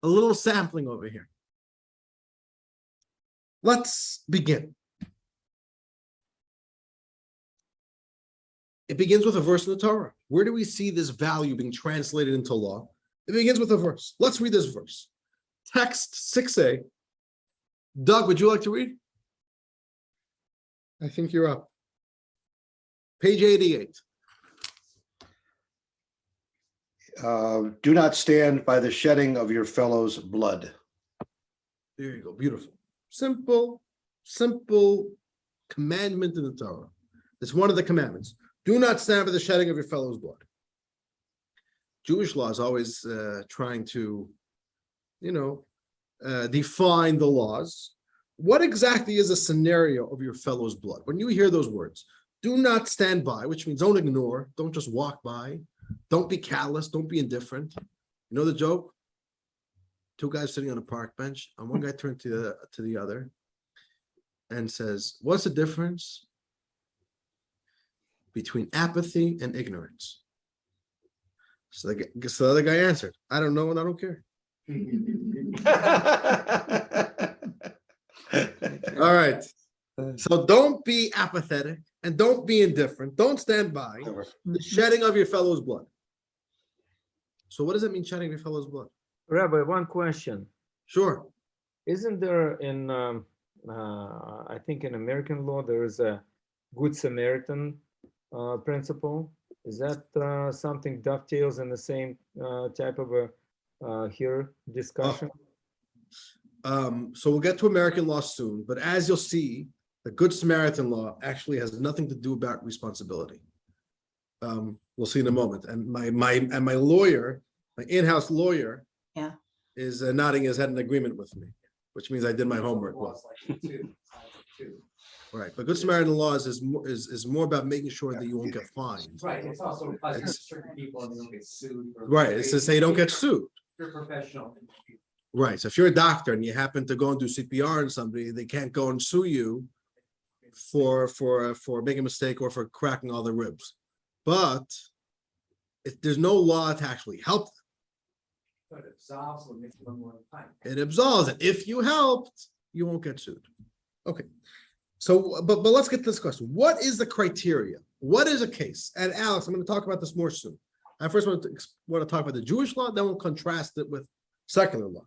a little sampling over here. Let's begin. It begins with a verse in the Torah. Where do we see this value being translated into law? It begins with a verse. Let's read this verse. Text 6a. Doug, would you like to read? I think you're up. Page 88. Do not stand by the shedding of your fellow's blood. There you go. Beautiful. Simple commandment in the Torah. It's one of the commandments. Do not stand by the shedding of your fellow's blood. Jewish law is always trying to, define the laws. What exactly is a scenario of your fellow's blood? When you hear those words, do not stand by, which means don't ignore, don't just walk by, don't be callous, don't be indifferent. You know the joke? Two guys sitting on a park bench, and one guy turned to the other and says, what's the difference between apathy and ignorance? So the other guy answered, I don't know and I don't care. All right. So don't be apathetic and don't be indifferent. Don't stand by the shedding of your fellow's blood. So what does it mean, shedding your fellow's blood? Rabbi, one question. Sure. Isn't there in, I think in American law, there is a Good Samaritan principle? Is that something dovetails in the same type of a here discussion? So we'll get to American law soon, but as you'll see, the Good Samaritan law actually has nothing to do about responsibility. We'll see in a moment. And my lawyer, my in-house lawyer, Yeah. is nodding his head in agreement with me, which means I did my homework well. Right, but Good Samaritan law is more about making sure that you won't get fined. Right, it's also certain people and they don't get sued. Right, it's to say you don't get sued. You're professional. Right, so if you're a doctor and you happen to go and do CPR on somebody, they can't go and sue you for making a mistake or for cracking all the ribs. But if there's no law to actually help them, But it absolves will make one more time. it absolves it. If you helped, you won't get sued. Okay. So, but let's get to this question. What is the criteria? What is a case? And Alex, I'm going to talk about this more soon. I first want to talk about the Jewish law, then we'll contrast it with secular law.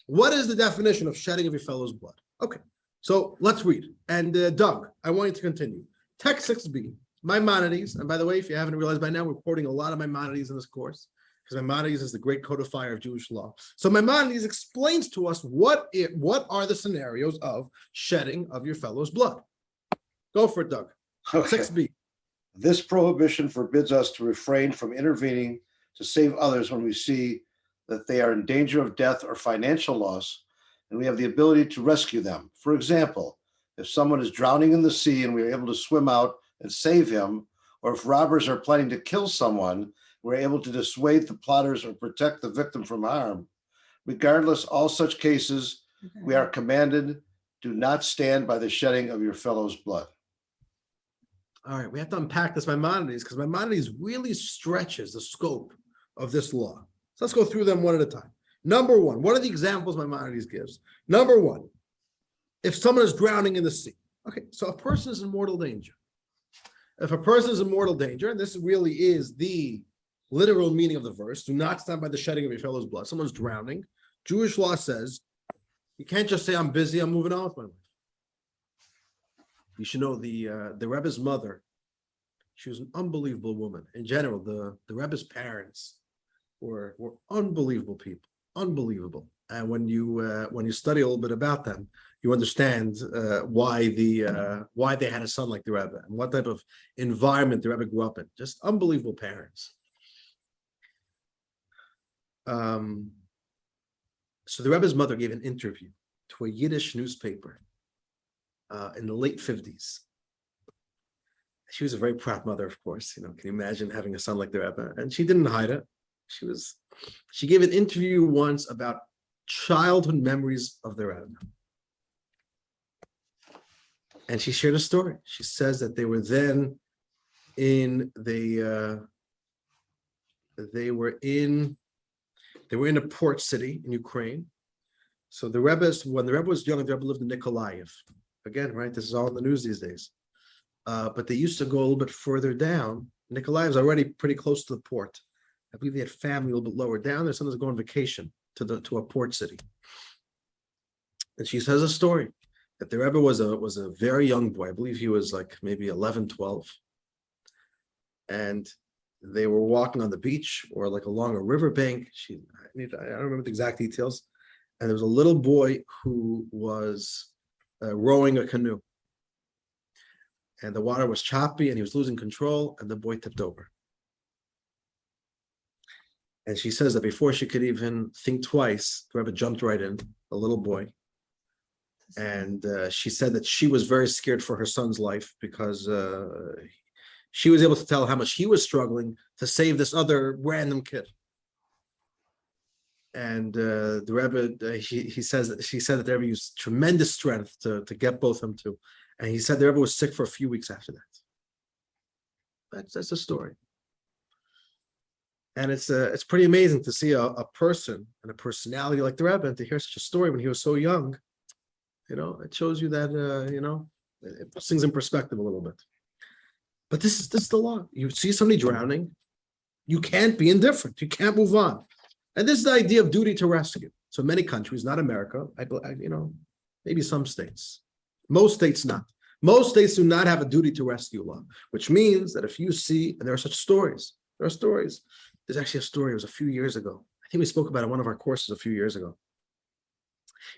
What is the definition of shedding of your fellow's blood? Okay, so let's read. And Doug, I want you to continue. Text 6b, Maimonides, and by the way, if you haven't realized by now, we're quoting a lot of Maimonides in this course, because Maimonides is the great codifier of Jewish law. So Maimonides explains to us what are the scenarios of shedding of your fellow's blood. Go for it, Doug. Okay. 6b. This prohibition forbids us to refrain from intervening to save others when we see that they are in danger of death or financial loss, and we have the ability to rescue them. For example, if someone is drowning in the sea and we are able to swim out and save him, or if robbers are planning to kill someone, we're able to dissuade the plotters or protect the victim from harm. Regardless, all such cases, we are commanded, do not stand by the shedding of your fellow's blood. All right, we have to unpack this Maimonides because Maimonides really stretches the scope of this law. So let's go through them one at a time. Number one, what are the examples Maimonides gives? Number one, if someone is drowning in the sea. Okay, so a person is in mortal danger. If a person is in mortal danger, and this really is the literal meaning of the verse, do not stand by the shedding of your fellow's blood. Someone's drowning. Jewish law says, you can't just say, I'm busy, I'm moving on with my life. You should know the Rebbe's mother, she was an unbelievable woman. In general, the Rebbe's parents were unbelievable people, unbelievable. And when you study a little bit about them, you understand why they had a son like the Rebbe and what type of environment the Rebbe grew up in. Just unbelievable parents. So the Rebbe's mother gave an interview to a Yiddish newspaper in the late 50s. She was a very proud mother, of course. Can you imagine having a son like the Rebbe? And she didn't hide it. She gave an interview once about childhood memories of the Rebbe. And she shared a story. She says that they were then they were in a port city in Ukraine. So when the Rebbe was young, the Rebbe lived in Nikolaev. Again, right? This is all in the news these days. But they used to go a little bit further down. Nikolaev is already pretty close to the port. I believe they had family a little bit lower down. Their son was going on vacation to a port city. And she says a story that the Rebbe was a very young boy. I believe he was like maybe 11, 12. And they were walking on the beach or like along a riverbank. I don't remember the exact details. And there was a little boy who was rowing a canoe. And the water was choppy and he was losing control and the boy tipped over. And she says that before she could even think twice, the Rebbe jumped right in, a little boy. And she said that she was very scared for her son's life because she was able to tell how much he was struggling to save this other random kid. And the Rebbe, she said that the Rebbe used tremendous strength to get both of them to. And he said the Rebbe was sick for a few weeks after that. That's the story. And it's pretty amazing to see a person and a personality like the Rebbe and to hear such a story when he was so young. It shows you that, it puts things in perspective a little bit. But this is the law. You see somebody drowning, you can't be indifferent. You can't move on. And this is the idea of duty to rescue. So many countries, not America, maybe some states. Most states not. Most states do not have a duty to rescue law, which means that if you see, and there are such stories, there are stories. There's actually a story, it was a few years ago. I think we spoke about it in one of our courses a few years ago.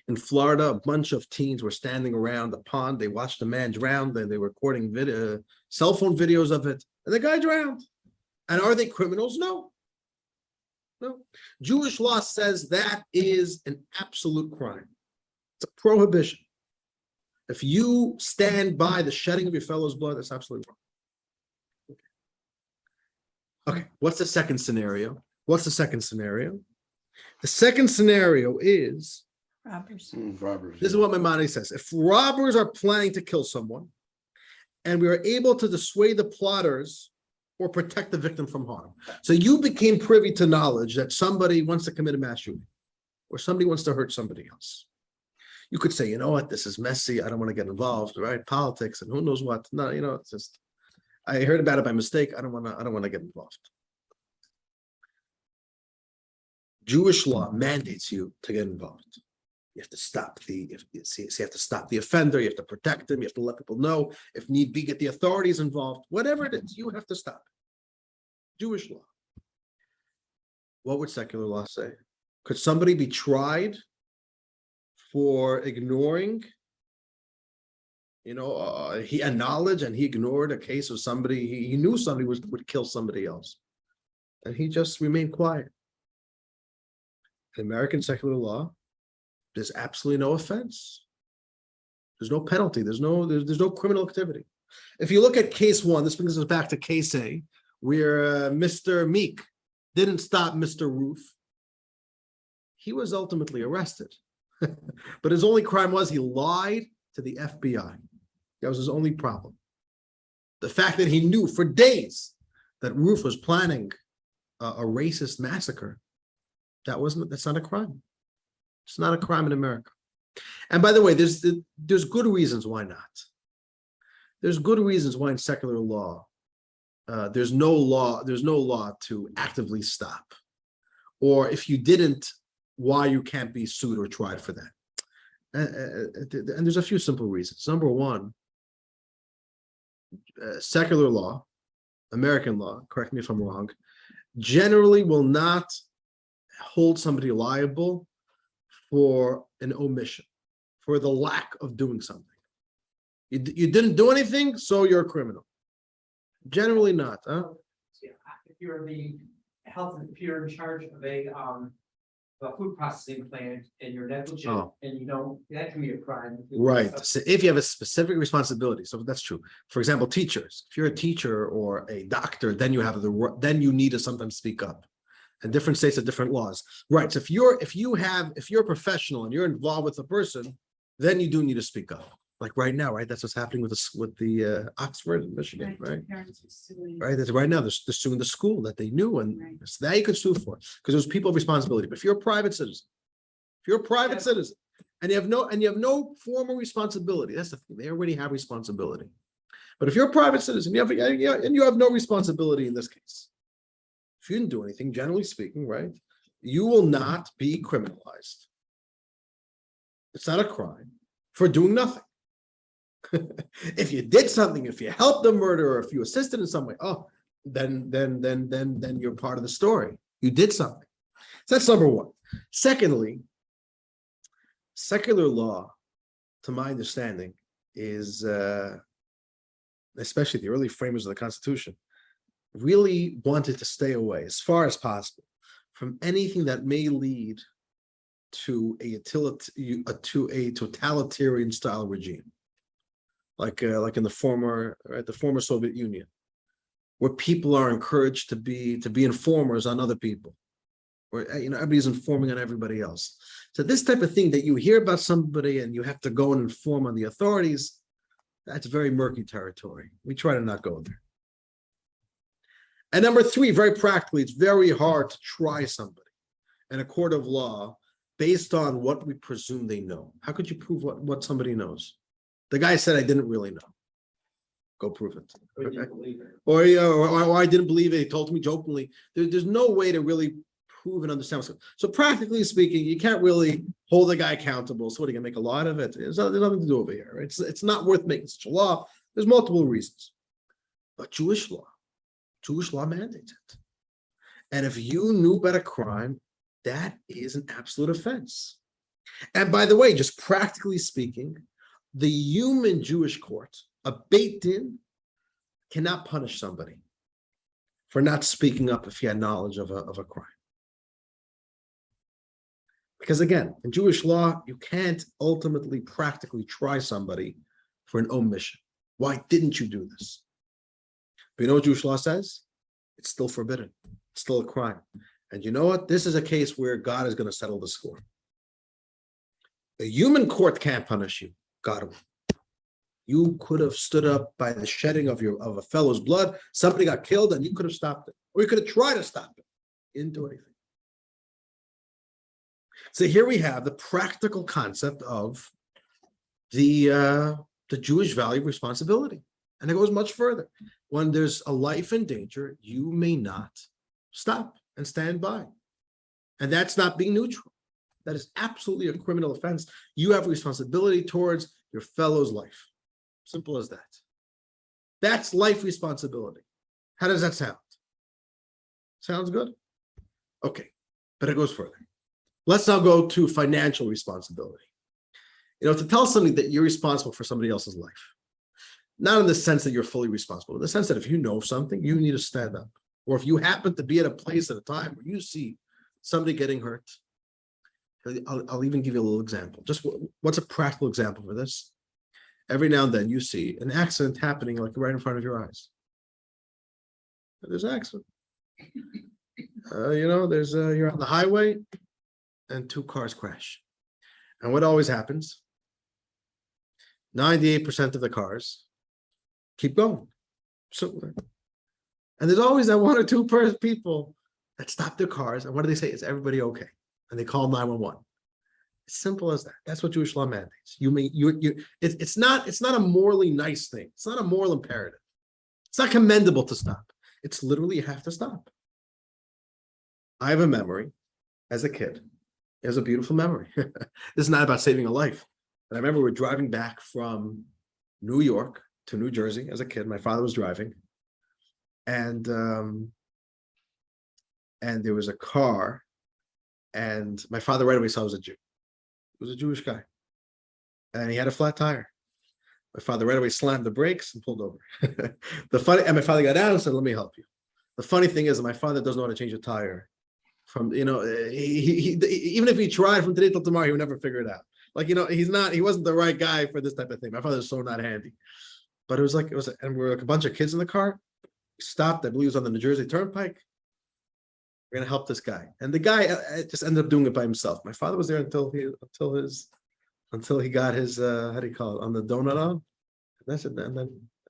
In Florida, a bunch of teens were standing around the pond. They watched a man drown. They were recording cell phone videos of it, and the guy drowned. And are they criminals? No. No. Jewish law says that is an absolute crime. It's a prohibition. If you stand by the shedding of your fellow's blood, that's absolutely wrong. Okay, what's the second scenario? The second scenario is Robbers. Robbers. This is what my Maimonides says. If robbers are planning to kill someone, and we are able to dissuade the plotters or protect the victim from harm. So you became privy to knowledge that somebody wants to commit a mass shooting, or somebody wants to hurt somebody else. You could say, you know what, this is messy. I don't want to get involved, right? Politics and who knows what. No, it's just, I heard about it by mistake. I don't want to get involved. Jewish law mandates you to get involved. You have to stop you have to stop the offender. You have to protect him. You have to let people know. If need be, get the authorities involved. Whatever it is, you have to stop it. Jewish law. What would secular law say? Could somebody be tried for ignoring, he had knowledge and he ignored a case of somebody, he knew somebody would kill somebody else, and he just remained quiet? In American secular law, there's absolutely no offense. There's no penalty. There's no criminal activity. If you look at case one, this brings us back to case A, where Mr. Meek didn't stop Mr. Roof. He was ultimately arrested. But his only crime was he lied to the FBI. That was his only problem. The fact that he knew for days that Roof was planning a racist massacre, that's not a crime. It's not a crime in America. And by the way, there's good reasons why not. There's good reasons why in secular law, there's no law to actively stop. Or if you didn't, why you can't be sued or tried for that. And there's a few simple reasons. Number one, secular law, American law, correct me if I'm wrong, generally will not hold somebody liable for an omission, for the lack of doing something. You didn't do anything, so you're a criminal. Generally not, huh? If you're if you're in charge of a food processing plant and you're negligent and that can be a crime. Right. So if you have a specific responsibility, so that's true. For example, teachers. If you're a teacher or a doctor, then then you need to sometimes speak up. And different states have different laws. Right. So if you're a professional and you're involved with a person, then you do need to speak up. Like right now, right? That's what's happening with the Oxford in Michigan, right? Right. That's right now they're suing the school that they knew, and so that you could sue for because there's people of responsibility. But if you're a private citizen, and you have no formal responsibility, that's the thing. They already have responsibility. But if you're a private citizen, you have no responsibility in this case. if you didn't do anything, generally speaking, right, you will not be criminalized. It's not a crime for doing nothing. If you did something, if you helped the murderer, if you assisted in some way, oh, then you're part of the story. You did something. So that's number one. Secondly, secular law, to my understanding, is especially the early framers of the Constitution, really wanted to stay away as far as possible from anything that may lead to a totalitarian style regime, like in the former Soviet Union, where people are encouraged to be informers on other people, where everybody's informing on everybody else. So this type of thing that you hear about somebody and you have to go and inform on the authorities, that's very murky territory. We try to not go there. And number three, very practically, it's very hard to try somebody in a court of law based on what we presume they know. How could you prove what somebody knows? The guy said, I didn't really know. Go prove it. Or you didn't believe it. Or I didn't believe it. He told me jokingly. There's no way to really prove and understand. So practically speaking, you can't really hold a guy accountable. So what, are you gonna make a lot of it? There's nothing to do over here. It's not worth making such a law. There's multiple reasons. But Jewish law mandates it. And if you knew about a crime, that is an absolute offense. And by the way, just practically speaking, the human Jewish court, a Beit Din, cannot punish somebody for not speaking up if he had knowledge of a crime. Because again, in Jewish law, you can't ultimately practically try somebody for an omission. Why didn't you do this? But you know what Jewish law says? It's still forbidden. It's still a crime. And you know what? This is a case where God is going to settle the score. A human court can't punish you. God will. You could have stood up by the shedding of a fellow's blood. Somebody got killed and you could have stopped it. Or you could have tried to stop it. You didn't do anything. So here we have the practical concept of the Jewish value of responsibility. And it goes much further. When there's a life in danger, you may not stop and stand by. And that's not being neutral. That is absolutely a criminal offense. You have a responsibility towards your fellow's life. Simple as that. That's life responsibility. How does that sound? Sounds good? Okay, but it goes further. Let's now go to financial responsibility. To tell somebody that you're responsible for somebody else's life. Not in the sense that you're fully responsible, in the sense that if you know something, you need to stand up. Or if you happen to be at a place at a time where you see somebody getting hurt, I'll even give you a little example. Just what's a practical example for this? Every now and then you see an accident happening like right in front of your eyes. There's an accident. You're on the highway and two cars crash. And what always happens? 98% of the cars keep going. And there's always that one or two people that stop their cars. And what do they say? Is everybody okay? And they call 911. It's simple as that. That's what Jewish law mandates. It's not a morally nice thing. It's not a moral imperative. It's not commendable to stop. It's literally you have to stop. I have a memory as a kid. It was a beautiful memory. This is not about saving a life. But I remember we're driving back from New York to New Jersey as a kid. My father was driving. And there was a car. And my father right away saw I was a Jew. He was a Jewish guy. And he had a flat tire. My father right away slammed the brakes and pulled over. And my father got out and said, let me help you. The funny thing is that my father doesn't know how to change a tire. Even if he tried from today till tomorrow, he would never figure it out. He wasn't the right guy for this type of thing. My father's so not handy. But and we were like a bunch of kids in the car. We stopped, I believe it was on the New Jersey Turnpike. We're gonna help this guy. And the guy just ended up doing it by himself. My father was there until he got his how do you call it, on the donut on. And that's it. And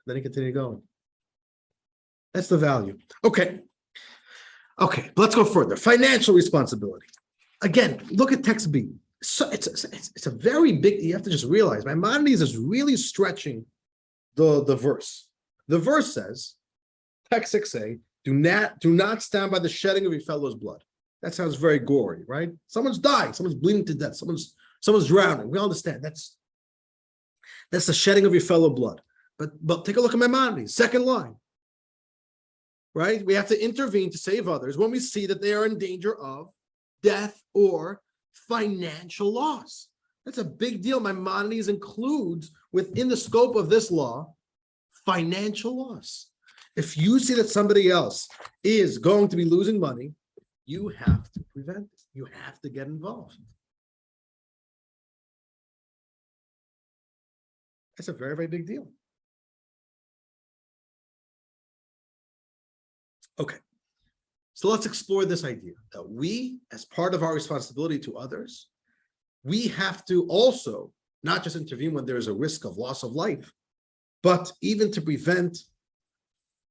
then he continued going. That's the value. Okay, but let's go further. Financial responsibility. Again, look at text B. So it's a very big, you have to just realize Maimonides is really stretching the verse. The verse says, text 6a, Do not stand by the shedding of your fellow's blood. That sounds very gory, right? Someone's dying, someone's bleeding to death, someone's drowning. We understand that's the shedding of your fellow blood. But take a look at Maimonides, second line. Right? We have to intervene to save others when we see that they are in danger of death or financial loss. That's a big deal. Maimonides includes within the scope of this law financial loss. If you see that somebody else is going to be losing money, you have to prevent it. You have to get involved. That's a very, very big deal. Okay, so let's explore this idea that we, as part of our responsibility to others, we have to also not just intervene when there is a risk of loss of life, but even to prevent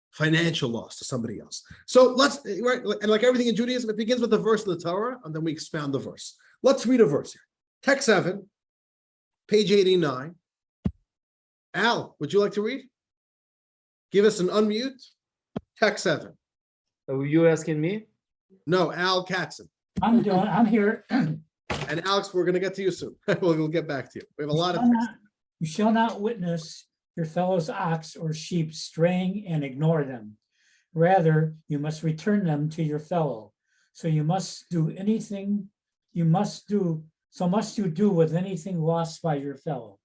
financial loss to somebody else. So let's, right, and like everything in Judaism, it begins with a verse in the Torah, and then we expound the verse. Let's read a verse here. Text 7, page 89. Al, would you like to read? Give us an unmute. Text 7. Are you asking me? No, Al Katzen. I'm here. And Alex, we're going to get to you soon. We'll get back to you. We have a lot of text. You shall not witness your fellow's ox or sheep straying and ignore them. Rather, you must return them to your fellow. So must you do with anything lost by your fellow.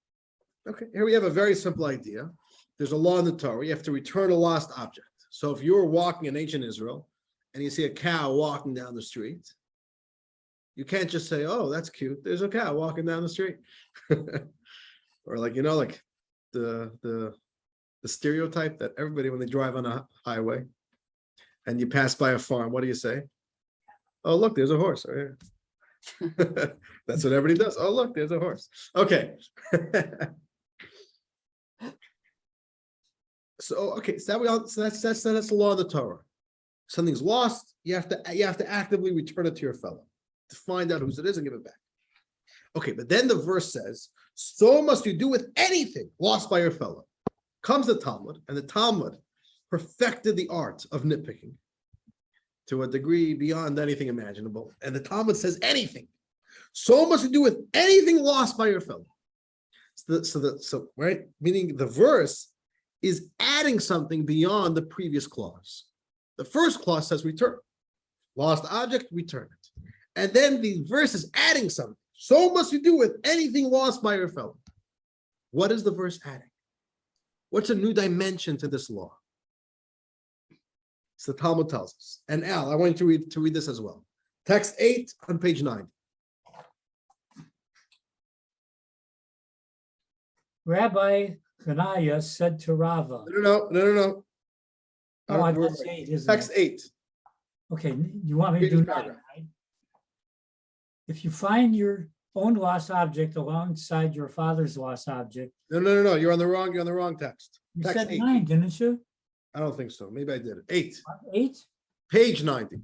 Okay, here we have a very simple idea. There's a law in the Torah. You have to return a lost object. So if you're walking in ancient Israel and you see a cow walking down the street, you can't just say, oh, that's cute. There's a cow walking down the street. Or like, like the stereotype that everybody, when they drive on a highway and you pass by a farm, what do you say? Oh, look, there's a horse right here. That's what everybody does. Oh, look, there's a horse. Okay. So that's the law of the Torah. Something's lost, you have to actively return it to your fellow to find out whose it is and give it back. Okay, but then the verse says, so must you do with anything lost by your fellow. Comes the Talmud, and the Talmud perfected the art of nitpicking to a degree beyond anything imaginable. And the Talmud says anything. So must you do with anything lost by your fellow. So right, meaning the verse is adding something beyond the previous clause. The first clause says return. Lost object, return it. And then the verse is adding something. So must you do with anything lost by your fellow. What is the verse adding? What's a new dimension to this law? So the Talmud tells us. And Al, I want you to read this as well. Text 8 on page 9. Rabbi Hananiah said to Rava. No. Oh, that's 8, isn't Text it? 8. Okay, you want me to do 9, right? If you find your own lost object alongside your father's lost object. No. You're on the wrong text. You Text said 8. 9, didn't you? I don't think so. Maybe I did it. 8. 8? Page 90.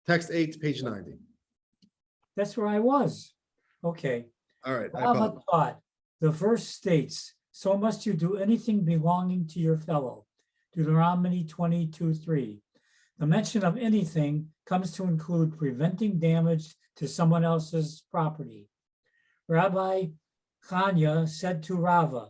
Text 8, page 90. That's where I was. Okay. All right. I Rava apologize. taught, the verse states, so must you do anything belonging to your fellow. Deuteronomy 22:3. The mention of anything comes to include preventing damage to someone else's property. Rabbi Chanya said to Rava,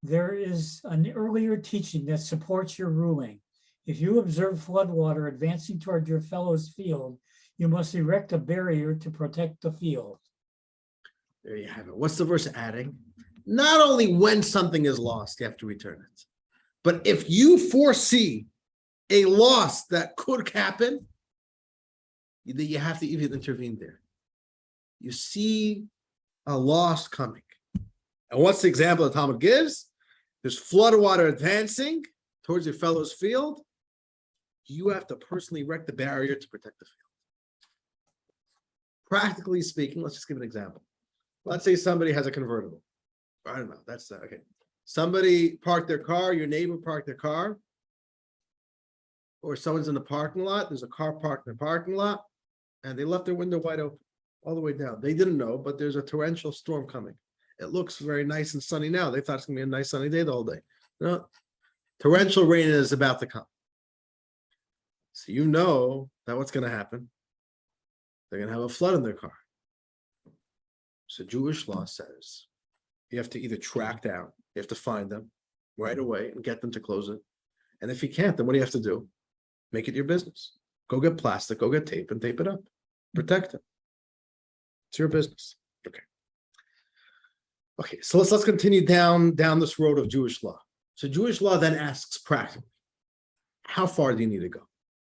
there is an earlier teaching that supports your ruling. If you observe floodwater advancing toward your fellow's field, you must erect a barrier to protect the field. There you have it. What's the verse adding? Not only when something is lost, you have to return it. But if you foresee a loss that could happen, you have to even intervene there. You see a loss coming. And what's the example the Talmud gives? There's flood water advancing towards your fellow's field. You have to personally erect the barrier to protect the field. Practically speaking, let's just give an example. Let's say somebody has a convertible. I don't know. That's okay. Somebody parked their car, your neighbor parked their car, or someone's in the parking lot. There's a car parked in the parking lot, and they left their window wide open all the way down. They didn't know, but there's a torrential storm coming. It looks very nice and sunny now. They thought it's gonna be a nice sunny day the whole day. No, torrential rain is about to come. So you know that what's going to happen? They're going to have a flood in their car. So Jewish law says you have to either track down, you have to find them right away and get them to close it. And if you can't, then what do you have to do? Make it your business. Go get plastic, go get tape and tape it up. Protect it. It's your business. Okay. Okay, so let's continue down this road of Jewish law. So Jewish law then asks practically, how far do you need to go?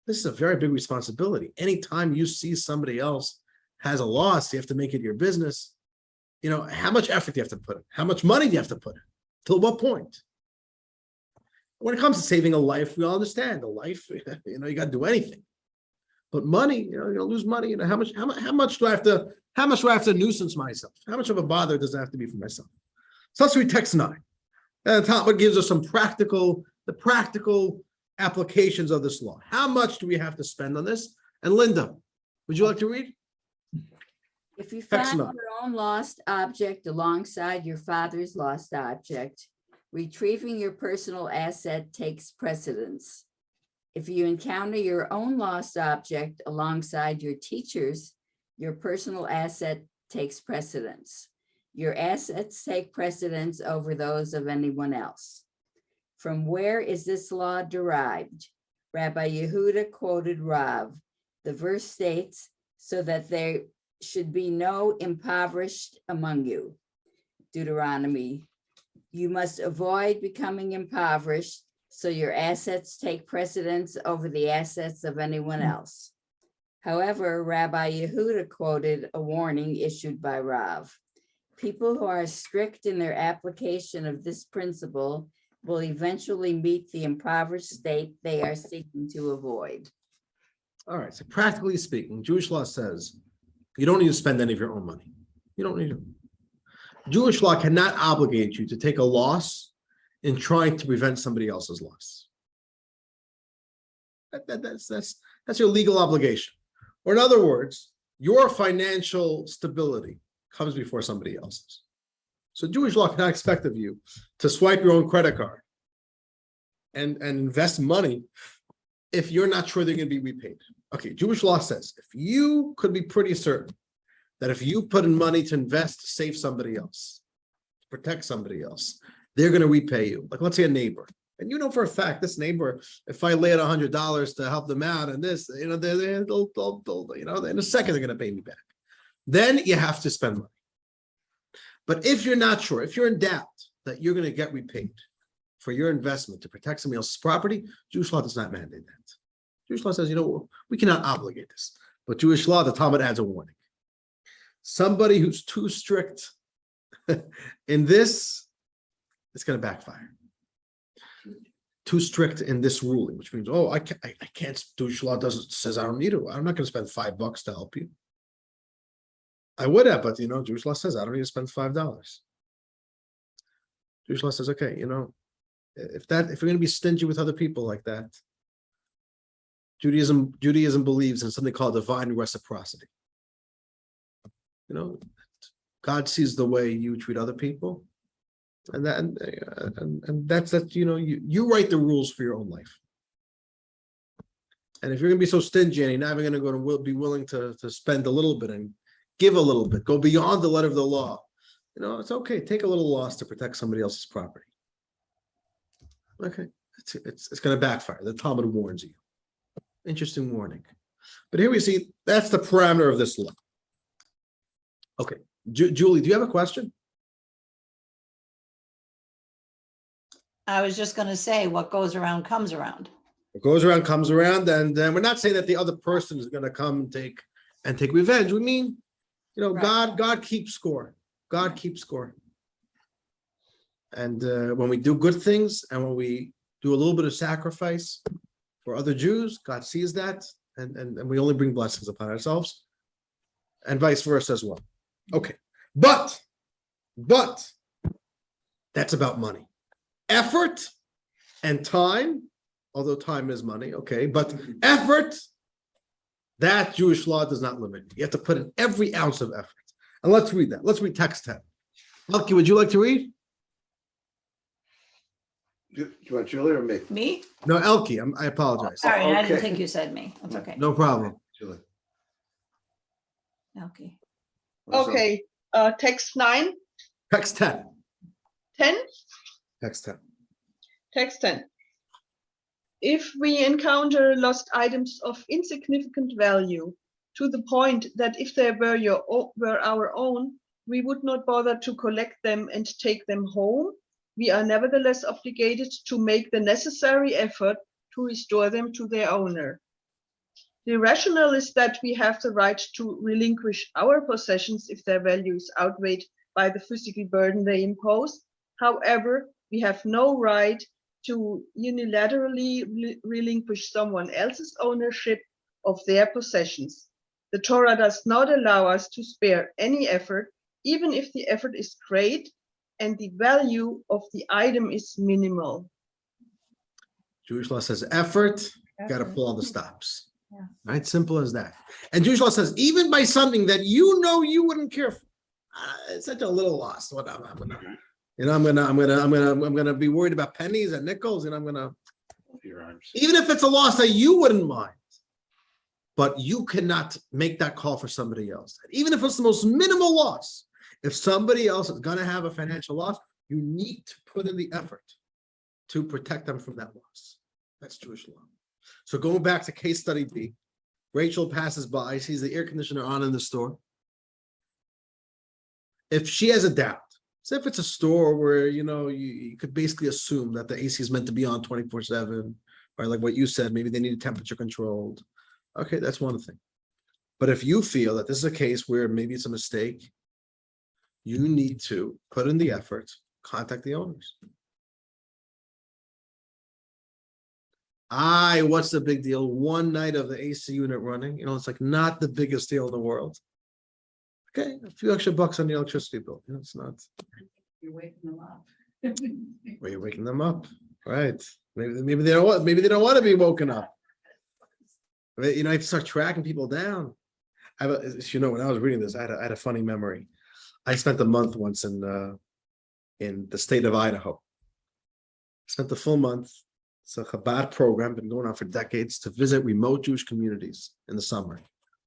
This is a very big responsibility. Anytime you see somebody else has a loss, you have to make it your business. You know, how much effort do you have to put in? How much money do you have to put in? Till what point? When it comes to saving a life, we all understand the life, you know, you got to do anything. But money, you know, you're gonna lose money. You know, how much do I have to nuisance myself? How much of a bother does it have to be for myself? So let's read text 9. And the top one gives us some practical applications of this law. How much do we have to spend on this? And Linda, would you like to read? If you Text find nine. your own lost object alongside your father's lost object, retrieving your personal asset takes precedence. If you encounter your own lost object alongside your teacher's, your personal asset takes precedence. Your assets take precedence over those of anyone else. From where is this law derived? Rabbi Yehuda quoted Rav. The verse states, so that there should be no impoverished among you. Deuteronomy. You must avoid becoming impoverished, so your assets take precedence over the assets of anyone else. However, Rabbi Yehuda quoted a warning issued by Rav. People who are strict in their application of this principle will eventually meet the impoverished state they are seeking to avoid. All right, so practically speaking, Jewish law says you don't need to spend any of your own money. You don't need to. Jewish law cannot obligate you to take a loss in trying to prevent somebody else's loss. That's your legal obligation. Or in other words, your financial stability comes before somebody else's. So Jewish law cannot expect of you to swipe your own credit card and invest money if you're not sure they're going to be repaid. Okay, Jewish law says if you could be pretty certain that if you put in money to invest to save somebody else, to protect somebody else, they're going to repay you. Like let's say a neighbor, and you know for a fact this neighbor, if I lay out $100 to help them out, and this, you know, they'll you know, in a second they're going to pay me back. Then you have to spend money. But if you're not sure, if you're in doubt that you're going to get repaid for your investment to protect somebody else's property, Jewish law does not mandate that. Jewish law says, you know, we cannot obligate this. But Jewish law, the Talmud adds a warning. Somebody who's too strict in this, it's going to backfire. Too strict in this ruling, which means, oh, I can't. Jewish law says I don't need to. I'm not going to spend $5 to help you. I would have, but you know, Jewish law says I don't need to spend $5. Jewish law says, okay, you know, if you're going to be stingy with other people like that, Judaism believes in something called divine reciprocity. You know, God sees the way you treat other people, and that's you know, you write the rules for your own life. And if you're going to be so stingy and you're not even going to be willing to spend a little bit and give a little bit, go beyond the letter of the law, you know, it's okay. Take a little loss to protect somebody else's property. Okay, it's going to backfire. The Talmud warns you. Interesting warning. But here we see that's the parameter of this law. Okay, Julie, do you have a question? I was just going to say, what goes around comes around. What goes around comes around, and then we're not saying that the other person is going to come and take revenge. We mean, you know, Right. God keeps score. God keeps score. And when we do good things and when we do a little bit of sacrifice for other Jews, God sees that, and we only bring blessings upon ourselves, and vice versa as well. Okay, but that's about money, effort, and time. Although time is money, okay, but effort, that Jewish law does not limit. You have to put in every ounce of effort. And let's read that. Let's read text 10. Malki, would you like to read? Do you want Julie or me? Me? No, Elke, I apologize. Sorry, I didn't okay. think you said me. That's okay. No problem. Julie. Okay. What's up? Okay, text 9, Text 10. 10, Text 10. text 10. If we encounter lost items of insignificant value to the point that if they were our own, we would not bother to collect them and take them home, we are nevertheless obligated to make the necessary effort to restore them to their owner. The rationale is that we have the right to relinquish our possessions if their value is outweighed by the physical burden they impose. However, we have no right to unilaterally relinquish someone else's ownership of their possessions. The Torah does not allow us to spare any effort, even if the effort is great and the value of the item is minimal. Jewish law says effort, got to pull all the stops. Yeah. Right? Simple as that. And Jewish law says even by something that you know you wouldn't care for, it's such a little loss. What I'm gonna be worried about pennies and nickels, and I'm gonna, even if it's a loss that you wouldn't mind, but you cannot make that call for somebody else. Even if it's the most minimal loss, if somebody else is gonna have a financial loss, you need to put in the effort to protect them from that loss. That's Jewish law. So going back to case study B, Rachel passes by, sees the air conditioner on in the store. If she has a doubt, so if it's a store where, you could basically assume that the AC is meant to be on 24/7, or like what you said, maybe they need it temperature controlled. Okay, that's one thing. But if you feel that this is a case where maybe it's a mistake, you need to put in the effort, contact the owners. What's the big deal? One night of the AC unit running, it's like not the biggest deal in the world. Okay, a few extra bucks on the electricity bill. It's not. You're waking them up. Well, you're waking them up, right? Maybe they don't want. Maybe they don't want to be woken up. I have to start tracking people down. When I was reading this, I had a funny memory. I spent a month once in the state of Idaho. Spent the full month. It's a Chabad program, been going on for decades, to visit remote Jewish communities in the summer.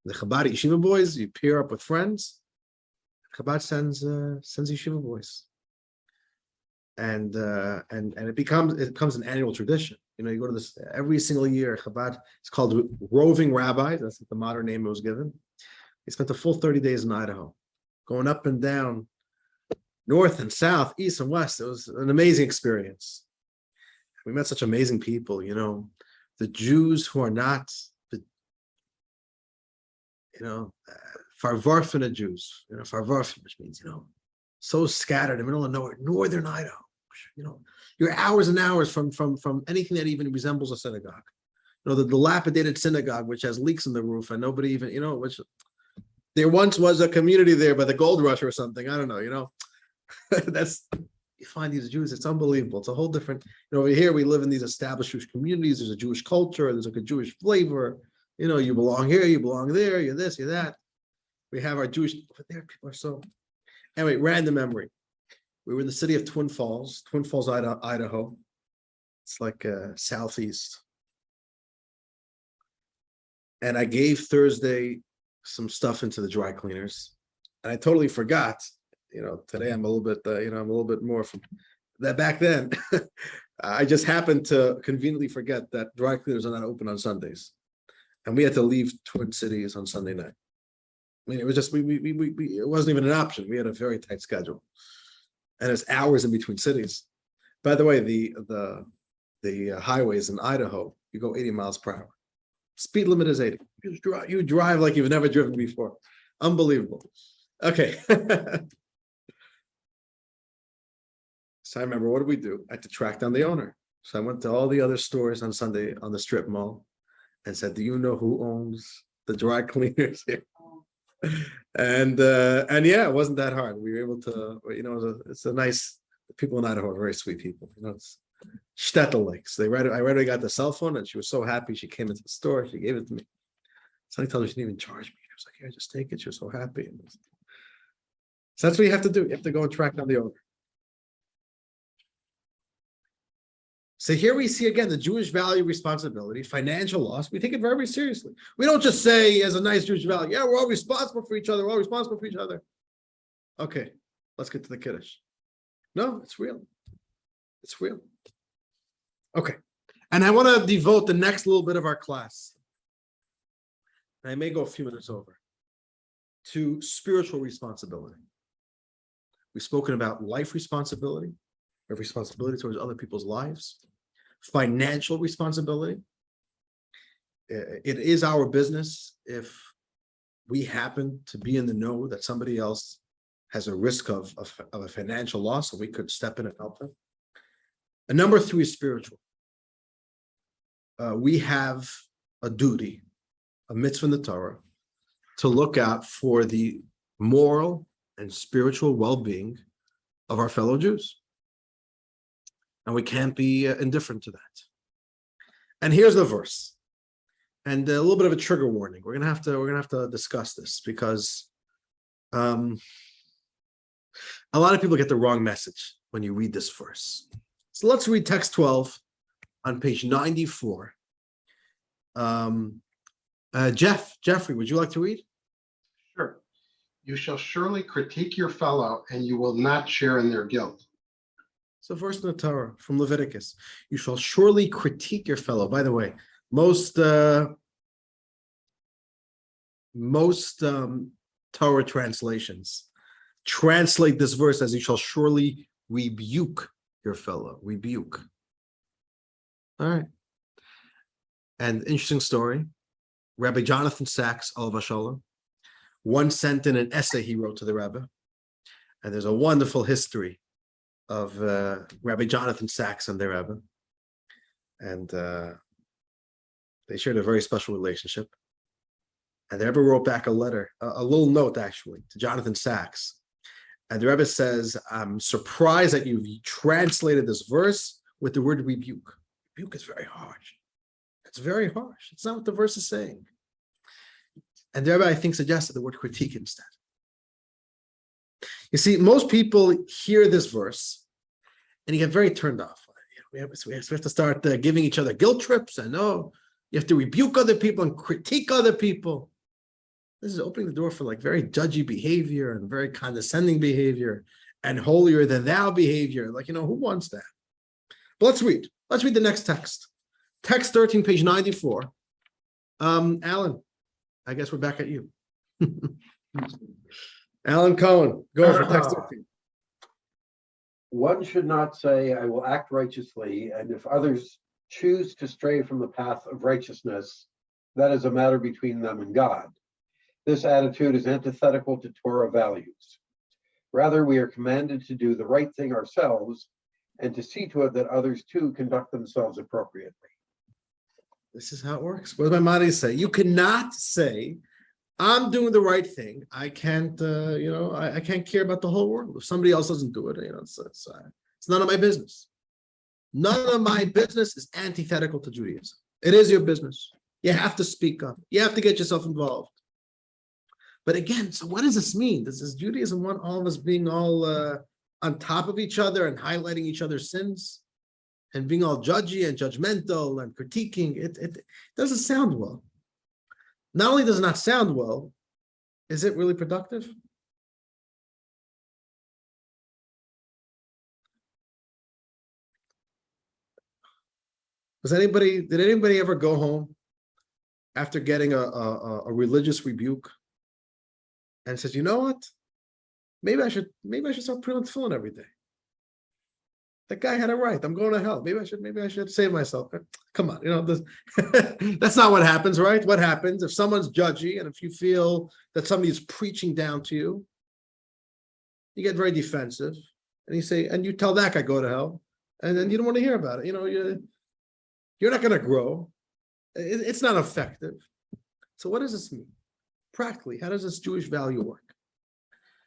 The Chabad yeshiva boys, you pair up with friends. Chabad sends yeshiva boys, and it becomes an annual tradition. You go to this every single year. Chabad, it's called roving rabbis. That's the modern name it was given. They spent the full 30 days in Idaho, going up and down, north and south, east and west. It was an amazing experience. We met such amazing people. The Jews who are not Farvarfina Jews, Farvarfina, which means, so scattered in the middle of nowhere, northern Idaho. You're hours and hours from anything that even resembles a synagogue. The dilapidated synagogue, which has leaks in the roof and nobody even, which there once was a community there by the gold rush or something. I don't know, you find these Jews, it's unbelievable. It's a whole different, over here, we live in these established Jewish communities. There's a Jewish culture. There's like a Jewish flavor. You belong here, you belong there, you're this, you're that. We have our Jewish, but there people are so. Anyway, random memory. We were in the city of Twin Falls, Idaho. It's like southeast. And I gave Thursday some stuff into the dry cleaners. And I totally forgot. Today I'm a little bit more from that back then. I just happened to conveniently forget that dry cleaners are not open on Sundays. And we had to leave Twin Cities on Sunday night. It was just, it wasn't even an option. We had a very tight schedule. And it's hours in between cities. By the way, the highways in Idaho, you go 80 miles per hour. Speed limit is 80. You drive like you've never driven before. Unbelievable. Okay. So I remember, what did we do? I had to track down the owner. So I went to all the other stores on Sunday on the strip mall and said, do you know who owns the dry cleaners here? And yeah, it wasn't that hard. We were able to, it's a nice, the people in Idaho are very sweet people. It's shtetl lakes. I already got the cell phone and she was so happy. She came into the store, she gave it to me. Somebody told me she didn't even charge me. I was like, here, just take it. She was so happy. So that's what you have to do. You have to go and track down the owner. So here we see again the Jewish value responsibility, financial loss. We take it very, very seriously. We don't just say as a nice Jewish value, yeah, we're all responsible for each other. We're all responsible for each other. Okay, let's get to the Kiddush. No, it's real. It's real. Okay. And I want to devote the next little bit of our class, and I may go a few minutes over, to spiritual responsibility. We've spoken about life responsibility, our responsibility towards other people's lives, financial responsibility. It is our business if we happen to be in the know that somebody else has a risk of a financial loss, so we could step in and help them. And number 3 is spiritual. We have a duty, a mitzvah in the Torah, to look out for the moral and spiritual well-being of our fellow Jews. And we can't be indifferent to that. And here's the verse. And a little bit of a trigger warning. We're gonna have to discuss this because a lot of people get the wrong message when you read this verse. So let's read text 12 on page 94. Jeffrey, would you like to read? Sure. You shall surely critique your fellow, and you will not share in their guilt. So verse in the Torah from Leviticus, you shall surely critique your fellow. By the way, most Torah translations translate this verse as you shall surely rebuke your fellow. Rebuke. All right. And interesting story. Rabbi Jonathan Sachs, Alav Hashalom, once sent in an essay he wrote to the Rebbe. And there's a wonderful history of Rabbi Jonathan Sachs and the Rebbe. And they shared a very special relationship. And the Rebbe wrote back a letter, a little note actually, to Jonathan Sachs. And the Rebbe says, I'm surprised that you've translated this verse with the word rebuke. Rebuke is very harsh. It's very harsh. It's not what the verse is saying. And the Rebbe, I think, suggested the word critique instead. You see, most people hear this verse and you get very turned off. We have to start giving each other guilt trips, and you have to rebuke other people and critique other people. This is opening the door for like very judgy behavior and very condescending behavior and holier than thou behavior. Like, who wants that? But let's read. Let's read the next text. Text 13, page 94. Alan, I guess we're back at you. Alan Cohen, go for text 13. One should not say, I will act righteously, and if others choose to stray from the path of righteousness, that is a matter between them and God. This attitude is antithetical to Torah values. Rather, we are commanded to do the right thing ourselves and to see to it that others too conduct themselves appropriately. This is how it works. What does my Maimonides say? You cannot say, I'm doing the right thing. I can't, I can't care about the whole world. If somebody else doesn't do it, it's none of my business. None of my business is antithetical to Judaism. It is your business. You have to speak up. You have to get yourself involved. But again, so what does this mean? Does Judaism want all of us being all on top of each other and highlighting each other's sins and being all judgy and judgmental and critiquing? It doesn't sound well. Not only does it not sound well, is it really productive? Did anybody ever go home after getting a religious rebuke and says, you know what? Maybe I should start putting on tefillin every day. That guy had it right. I'm going to hell. Maybe I should save myself. Come on, that's not what happens, right? What happens if someone's judgy and if you feel that somebody is preaching down to you, you get very defensive and you tell that guy go to hell, and then you don't want to hear about it. You're not going to grow. It's not effective. So what does this mean? Practically, how does this Jewish value work?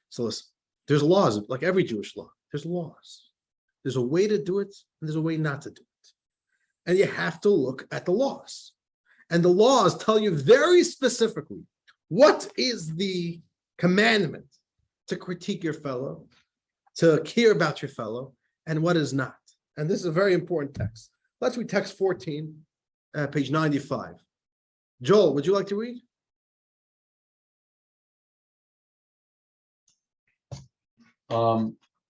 So listen, there's laws, like every Jewish law, there's laws. There's a way to do it, and there's a way not to do it. And you have to look at the laws. And the laws tell you very specifically what is the commandment to critique your fellow, to care about your fellow, and what is not. And this is a very important text. Let's read text 14, page 95. Joel, would you like to read?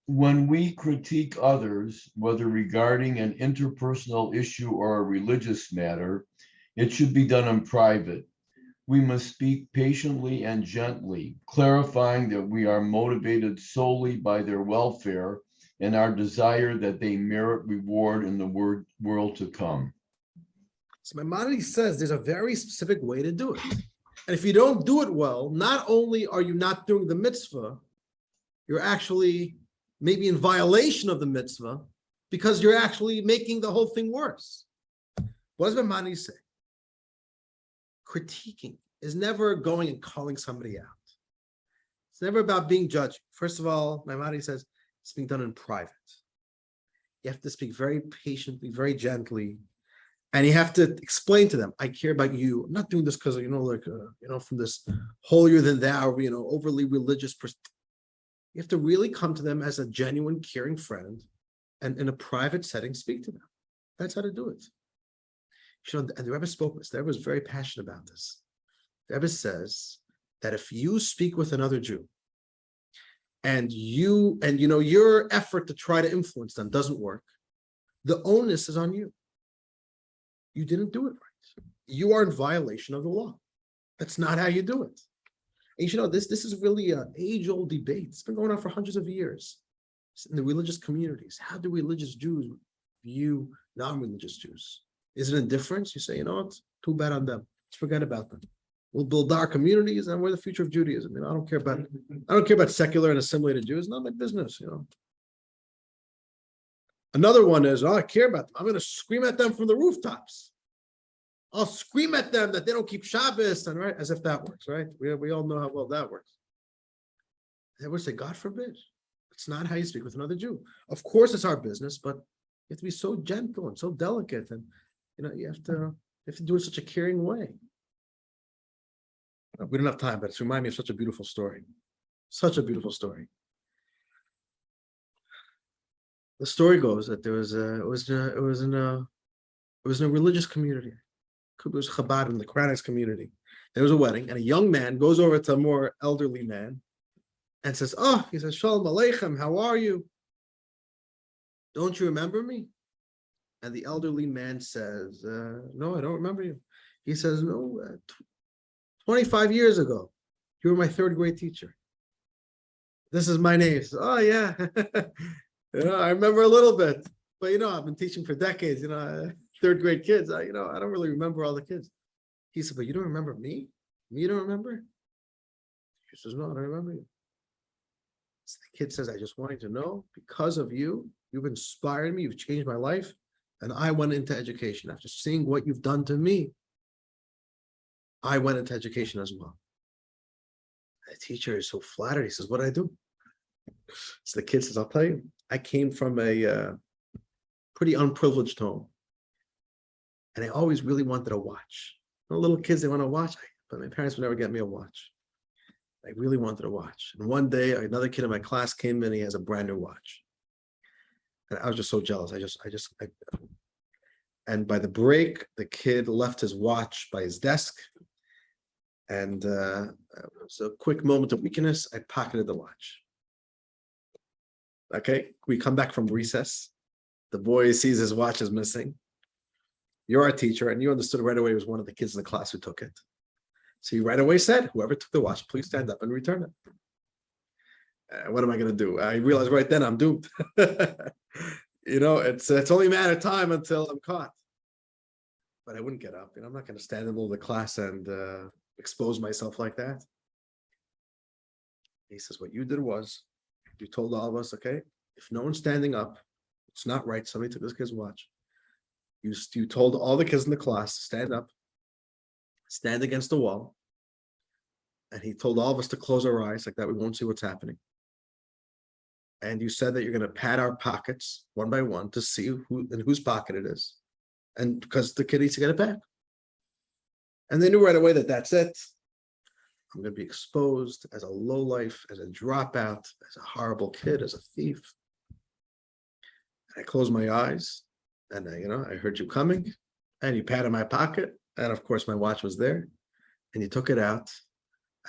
When we critique others, whether regarding an interpersonal issue or a religious matter, it should be done in private. We must speak patiently and gently, clarifying that we are motivated solely by their welfare and our desire that they merit reward in the world to come. So Maimonides says there's a very specific way to do it. And if you don't do it well, not only are you not doing the mitzvah, you're actually maybe in violation of the mitzvah because you're actually making the whole thing worse. What does Maimonides say? Critiquing is never going and calling somebody out. It's never about being judged. First of all, Maimonides says it's being done in private. You have to speak very patiently, very gently, and you have to explain to them, I care about you. I'm not doing this because, from this holier than thou, overly religious perspective. You have to really come to them as a genuine, caring friend, and in a private setting, speak to them. That's how to do it. And the Rebbe spoke this. The Rebbe was very passionate about this. The Rebbe says that if you speak with another Jew, and your effort to try to influence them doesn't work, the onus is on you. You didn't do it right. You are in violation of the law. That's not how you do it. And you should know this is really an age-old debate. It's been going on for hundreds of years in the religious communities. How do religious Jews view non-religious Jews? Is it indifference? You say, it's too bad on them. Let's forget about them. We'll build our communities, and we're the future of Judaism. I don't care about secular and assimilated Jews. Not my business. Another one is, I care about them. I'm going to scream at them from the rooftops. I'll scream at them that they don't keep Shabbos, and right, as if that works, right? We all know how well that works. They would say, God forbid. It's not how you speak with another Jew. Of course, it's our business, but you have to be so gentle and so delicate, and you have to do it in such a caring way. We don't have time, but it's reminding me of such a beautiful story. Such a beautiful story. The story goes that it was in a religious community. It was Chabad in the Quranic community. There was a wedding, and a young man goes over to a more elderly man and says, he says, Shalom Aleichem, how are you? Don't you remember me? And the elderly man says, no, I don't remember you. He says, no, 25 years ago, you were my third grade teacher. This is my name. He says, oh, yeah. I remember a little bit, but I've been teaching for decades, third grade kids. I don't really remember all the kids. He said, but you don't remember me? Me, you don't remember? She says, no, I don't remember you. So the kid says, I just wanted to know, because of you, you've inspired me, you've changed my life, and I went into education. After seeing what you've done to me, I went into education as well. The teacher is so flattered. He says, what did I do? So the kid says, I'll tell you, I came from a pretty unprivileged home. And I always really wanted a watch. Little kids, they want a watch, but my parents would never get me a watch. I really wanted a watch. And one day, another kid in my class came in, he has a brand new watch. And I was just so jealous. And by the break, the kid left his watch by his desk. And it was a quick moment of weakness. I pocketed the watch. Okay, we come back from recess. The boy sees his watch is missing. You're our teacher, and you understood right away it was one of the kids in the class who took it. So you right away said, whoever took the watch, please stand up and return it. What am I going to do? I realized right then I'm doomed. It's only a matter of time until I'm caught. But I wouldn't get up. I'm not going to stand in the middle of the class and expose myself like that. He says, what you did was, you told all of us, okay, if no one's standing up, it's not right. Somebody took this kid's watch. You told all the kids in the class to stand up, stand against the wall. And he told all of us to close our eyes like that we won't see what's happening. And you said that you're going to pat our pockets one by one to see who in whose pocket it is. And because the kid needs to get it back. And they knew right away that that's it. I'm going to be exposed as a lowlife, as a dropout, as a horrible kid, as a thief. And I closed my eyes. And I heard you coming, and you patted my pocket, and of course my watch was there, and you took it out,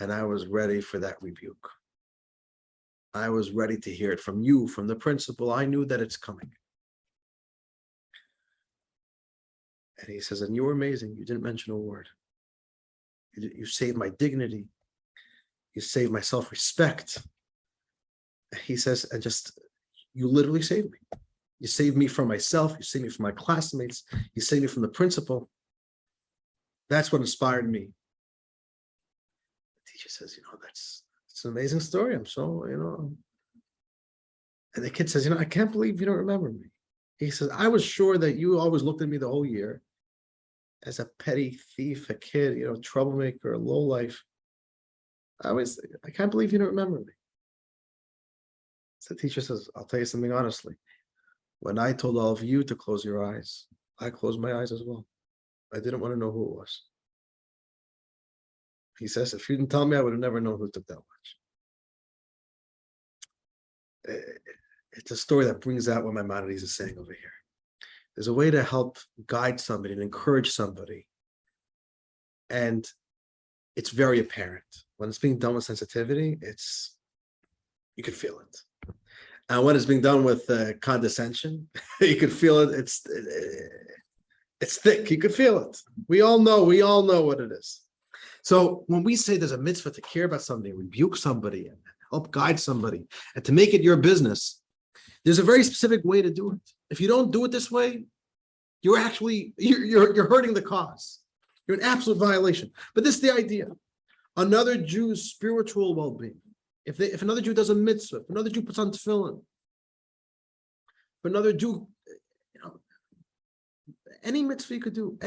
and I was ready for that rebuke. I was ready to hear it from you, from the principal. I knew that it's coming. And he says, and you were amazing. You didn't mention a word. You saved my dignity. You saved my self-respect. He says, and you literally saved me. You saved me from myself. You saved me from my classmates. You saved me from the principal. That's what inspired me. The teacher says, it's an amazing story. I'm so, And the kid says, I can't believe you don't remember me. He says, I was sure that you always looked at me the whole year as a petty thief, a kid, troublemaker, a lowlife. I can't believe you don't remember me. So the teacher says, I'll tell you something honestly. When I told all of you to close your eyes, I closed my eyes as well. I didn't want to know who it was. He says, if you didn't tell me, I would have never known who took that watch. It's a story that brings out what Maimonides is saying over here. There's a way to help guide somebody and encourage somebody. And it's very apparent. When it's being done with sensitivity, you could feel it. And when it's being done with condescension, you could feel it. It's thick. You could feel it. We all know what it is. So when we say there's a mitzvah to care about somebody, rebuke somebody, and help guide somebody, and to make it your business, there's a very specific way to do it. If you don't do it this way, you're hurting the cause. You're an absolute violation. But this is the idea. Another Jew's spiritual well-being. If another Jew does a mitzvah, if another Jew puts on tefillin, if another Jew, any mitzvah you could do,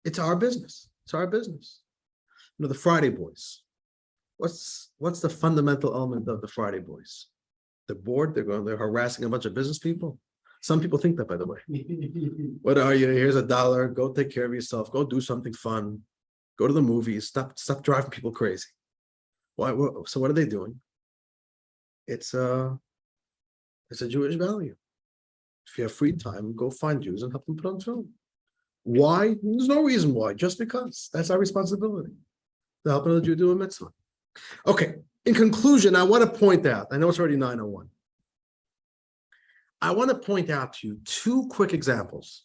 it's our business. It's our business. The Friday Boys. What's the fundamental element of the Friday Boys? They're bored. They're harassing a bunch of business people. Some people think that, by the way. What are you? Here's $1. Go take care of yourself. Go do something fun. Go to the movies. Stop driving people crazy. Why? So what are they doing? It's a Jewish value. If you have free time, go find Jews and help them put on film. Why? There's no reason why. Just because. That's our responsibility. To help another Jew do a mitzvah. Okay. In conclusion, I want to point out, I know it's already 9:01. I want to point out to you two quick examples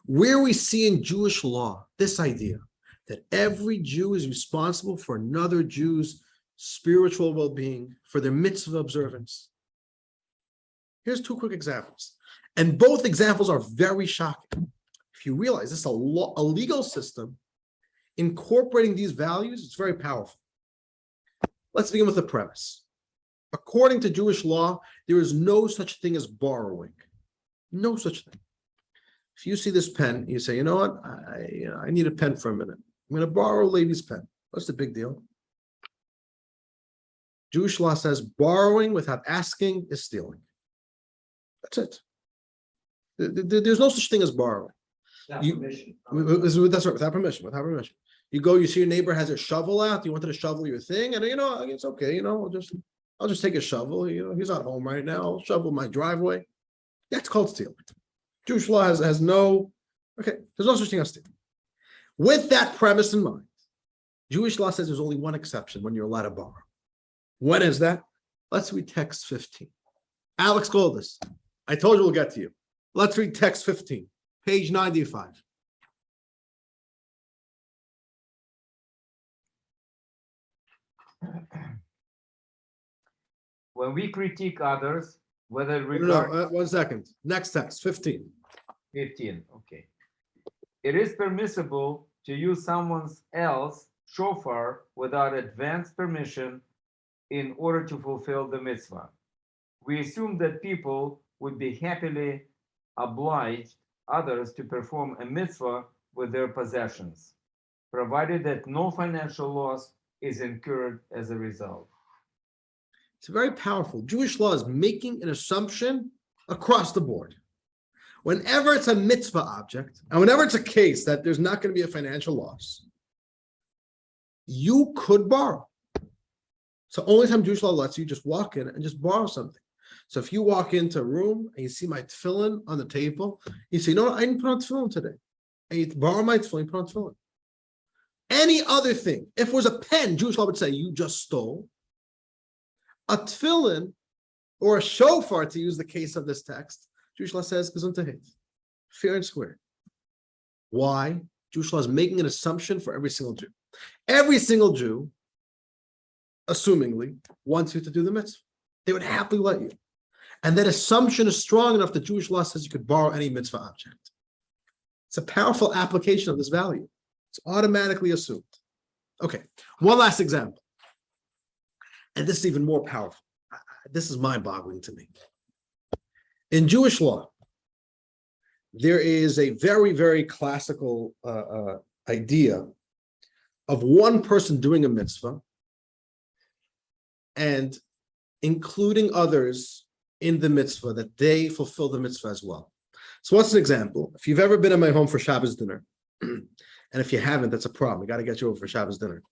where we see in Jewish law this idea that every Jew is responsible for another Jew's spiritual well-being, for their mitzvah observance. Here's two quick examples. And both examples are very shocking. If you realize this is a legal system incorporating these values, it's very powerful. Let's begin with the premise. According to Jewish law, there is no such thing as borrowing. No such thing. If you see this pen, you say, you know what? I need a pen for a minute. I'm going to borrow a lady's pen. What's the big deal? Jewish law says borrowing without asking is stealing. That's it. There's no such thing as borrowing. Without permission. That's right, without permission. You go, you see your neighbor has a shovel out, you wanted to shovel your thing, and it's okay, I'll just take a shovel, he's not home right now, I'll shovel my driveway. That's called stealing. Jewish law has no, there's no such thing as stealing. With that premise in mind, Jewish law says there's only one exception when you're allowed to borrow. When is that? Let's read text 15. Alex Goldis, I told you we'll get to you. Let's read text 15, page 95. When we critique others, whether regarding 1 second. Next text, 15. 15, okay. It is permissible to use someone else's shofar without advance permission in order to fulfill the mitzvah. We assume that people would be happily obliged others to perform a mitzvah with their possessions, provided that no financial loss is incurred as a result. It's very powerful. Jewish law is making an assumption across the board. Whenever it's a mitzvah object, and whenever it's a case that there's not going to be a financial loss, you could borrow. So only time Jewish law lets you just walk in and just borrow something. So if you walk into a room and you see my tefillin on the table, you say, no, I didn't put on tefillin today. And you borrow my tefillin, you put on tefillin. Any other thing, if it was a pen, Jewish law would say you just stole. A tefillin or a shofar, to use the case of this text, Jewish law says gesundheit, fair and square. Why? Jewish law is making an assumption for every single Jew. Every single Jew, assumingly, wants you to do the mitzvah. They would happily let you. And that assumption is strong enough that Jewish law says you could borrow any mitzvah object. It's a powerful application of this value. It's automatically assumed. Okay, one last example. And this is even more powerful. This is mind-boggling to me. In Jewish law, there is a very, very classical idea of one person doing a mitzvah and including others in the mitzvah, that they fulfill the mitzvah as well. So what's an example? If you've ever been in my home for Shabbos dinner, and if you haven't, that's a problem. We got to get you over for Shabbos dinner.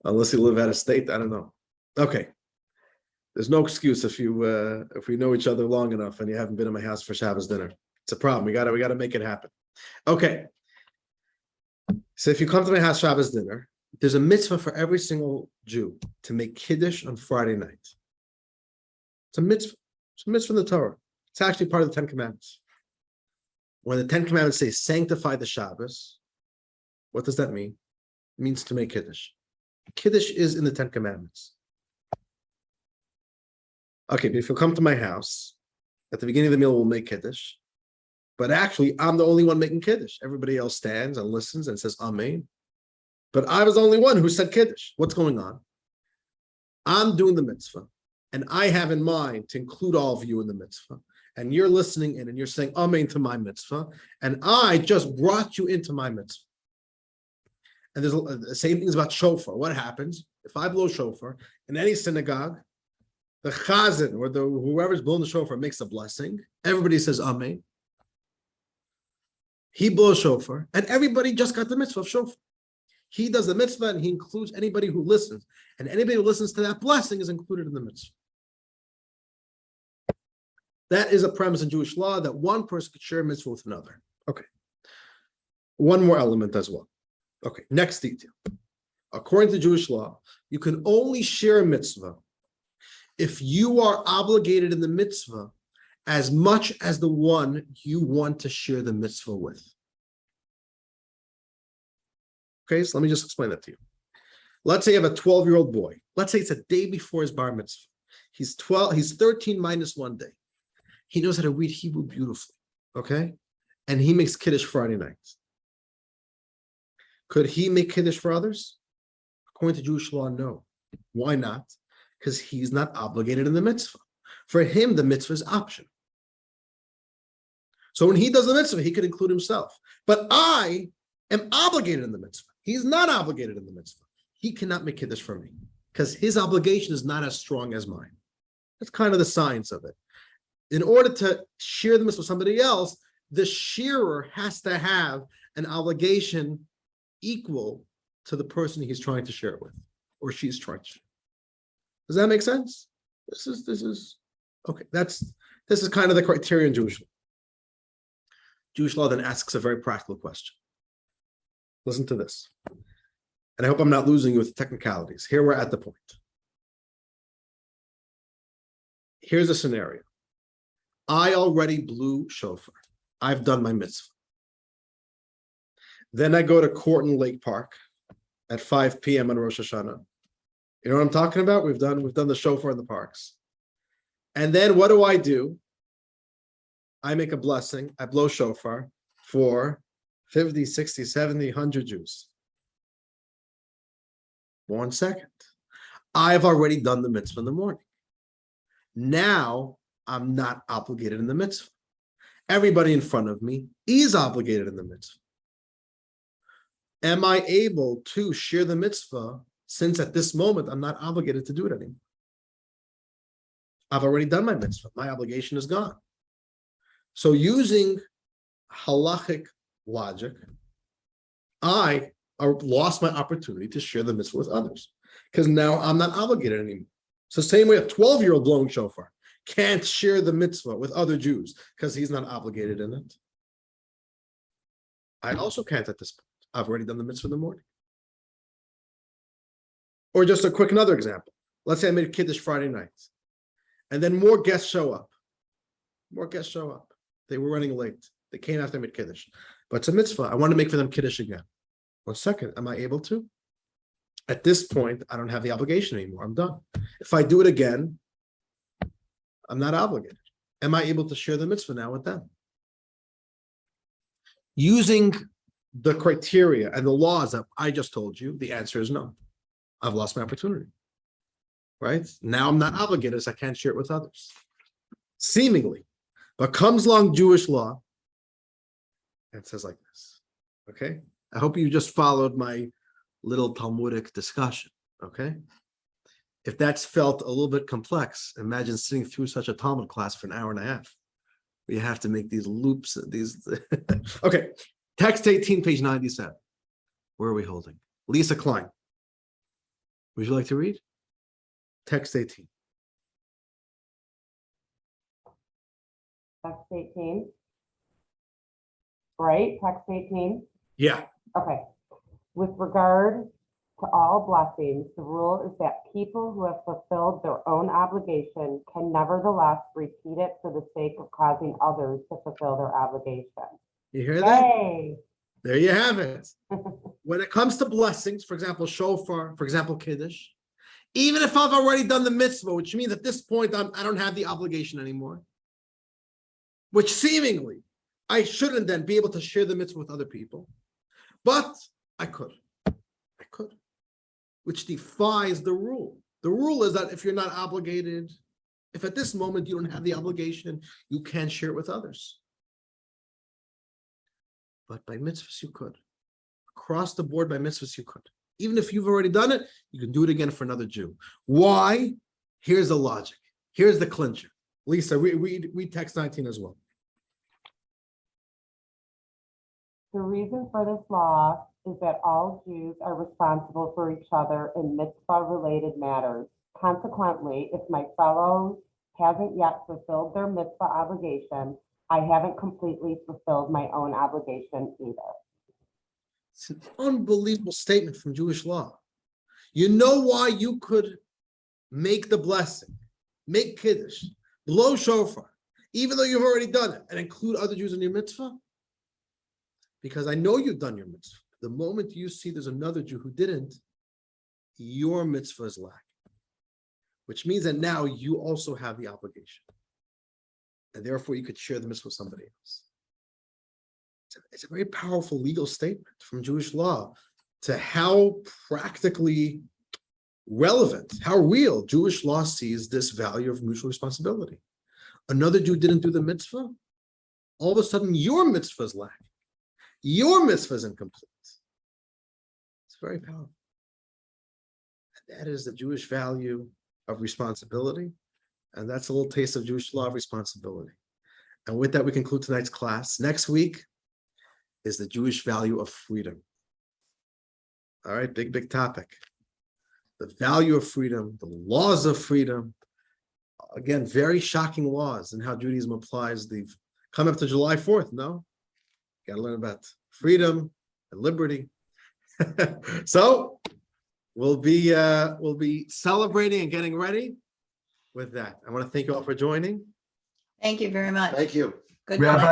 Unless you live out of state, I don't know. Okay. There's no excuse if we know each other long enough and you haven't been in my house for Shabbos dinner. It's a problem. We got to make it happen. Okay. So if you come to my house Shabbos dinner, there's a mitzvah for every single Jew to make Kiddush on Friday night. It's a mitzvah. It's a mitzvah in the Torah. It's actually part of the Ten Commandments. When the Ten Commandments say sanctify the Shabbos, what does that mean? It means to make Kiddush. Kiddush is in the Ten Commandments. Okay, but if you'll come to my house, at the beginning of the meal, we'll make Kiddush. But actually, I'm the only one making Kiddush. Everybody else stands and listens and says Amen. But I was the only one who said Kiddush. What's going on? I'm doing the mitzvah, and I have in mind to include all of you in the mitzvah. And you're listening in and you're saying Amen to my mitzvah. And I just brought you into my mitzvah. And there's the same things about shofar. What happens if I blow shofar in any synagogue? The chazan or whoever's blowing the shofar makes a blessing. Everybody says Amen. He blows shofar, and everybody just got the mitzvah of shofar. He does the mitzvah, and he includes anybody who listens. And anybody who listens to that blessing is included in the mitzvah. That is a premise in Jewish law, that one person could share a mitzvah with another. Okay. One more element as well. Okay, next detail. According to Jewish law, you can only share a mitzvah if you are obligated in the mitzvah as much as the one you want to share the mitzvah with. Okay, so let me just explain that to you. Let's say you have a 12-year-old boy. Let's say it's a day before his bar mitzvah. He's 13 minus 1 day. He knows how to read Hebrew beautifully, okay? And he makes Kiddush Friday nights. Could he make Kiddush for others? According to Jewish law, no. Why not? Because he's not obligated in the mitzvah. For him, the mitzvah is optional. So when he does the mitzvah, he could include himself. But I am obligated in the mitzvah. He's not obligated in the mitzvah. He cannot make Kiddush for me because his obligation is not as strong as mine. That's kind of the science of it. In order to share the mitzvah with somebody else, the shearer has to have an obligation equal to the person he's trying to share it with, or she's trying to share. Does that make sense? This is okay. This is kind of the criteria in Jewish law. Jewish law then asks a very practical question. Listen to this. And I hope I'm not losing you with technicalities. Here we're at the point. Here's a scenario. I already blew shofar. I've done my mitzvah. Then I go to Corton Lake Park at 5 p.m. on Rosh Hashanah. You know what I'm talking about? We've done the shofar in the parks. And then what do? I make a blessing. I blow shofar for 50, 60, 70, 100 Jews. 1 second. I've already done the mitzvah in the morning. Now I'm not obligated in the mitzvah. Everybody in front of me is obligated in the mitzvah. Am I able to share the mitzvah since at this moment I'm not obligated to do it anymore? I've already done my mitzvah. My obligation is gone. So using halachic logic, I lost my opportunity to share the mitzvah with others because now I'm not obligated anymore. So same way a 12-year-old blowing shofar can't share the mitzvah with other Jews because he's not obligated in it. I also can't at this point. I've already done the mitzvah in the morning. Or just a quick another example. Let's say I made Kiddush Friday night, and then more guests show up. More guests show up. They were running late. They came after I made Kiddush. But it's a mitzvah. I want to make for them Kiddush again. 1 second. Am I able to? At this point, I don't have the obligation anymore. I'm done. If I do it again, I'm not obligated. Am I able to share the mitzvah now with them? Using the criteria and the laws that I just told you, the answer is no. I've lost my opportunity. Right? Now I'm not obligated, so I can't share it with others. Seemingly. But comes along Jewish law, and it says like this. Okay? I hope you just followed my little Talmudic discussion. Okay? If that's felt a little bit complex, imagine sitting through such a Talmud class for an hour and a half. You have to make these loops, these. Okay, text 18, page 97. Where are we holding? Lisa Klein. Would you like to read? Text 18. Text 18. Right, text 18. Yeah. Okay. With regard to all blessings, the rule is that people who have fulfilled their own obligation can nevertheless repeat it for the sake of causing others to fulfill their obligation. You hear that? Yay! There you have it. When it comes to blessings, for example, shofar, for example, Kiddush, even if I've already done the mitzvah, which means at this point I don't have the obligation anymore, which seemingly I shouldn't then be able to share the mitzvah with other people, but I could, which defies the rule. The rule is that if you're not obligated, if at this moment you don't have the obligation, you can't share it with others. But by mitzvahs, you could. Across the board, by mitzvahs, you could. Even if you've already done it, you can do it again for another Jew. Why? Here's the logic. Here's the clincher. Lisa, read text 19 as well. The reason for this law is that all Jews are responsible for each other in mitzvah-related matters. Consequently, if my fellow hasn't yet fulfilled their mitzvah obligation, I haven't completely fulfilled my own obligation either. It's an unbelievable statement from Jewish law. You know why you could make the blessing, make Kiddush, blow shofar, even though you've already done it, and include other Jews in your mitzvah? Because I know you've done your mitzvah. The moment you see there's another Jew who didn't, your mitzvah is lacking, which means that now you also have the obligation. And therefore you could share the mitzvah with somebody else. It's a very powerful legal statement from Jewish law to how practically relevant, how real Jewish law sees this value of mutual responsibility. Another Jew didn't do the mitzvah, all of a sudden your mitzvah is lacking. Your mitzvah is incomplete. It's very powerful. And that is the Jewish value of responsibility. And that's a little taste of Jewish law of responsibility. And with that, we conclude tonight's class. Next week is the Jewish value of freedom. All right, big topic. The value of freedom, the laws of freedom. Again, very shocking laws and how Judaism applies the, coming up to July 4th, no? Got to learn about freedom and liberty. So we'll be celebrating and getting ready with that. I want to thank you all for joining. Thank you very much. Thank you. Good. Rabbi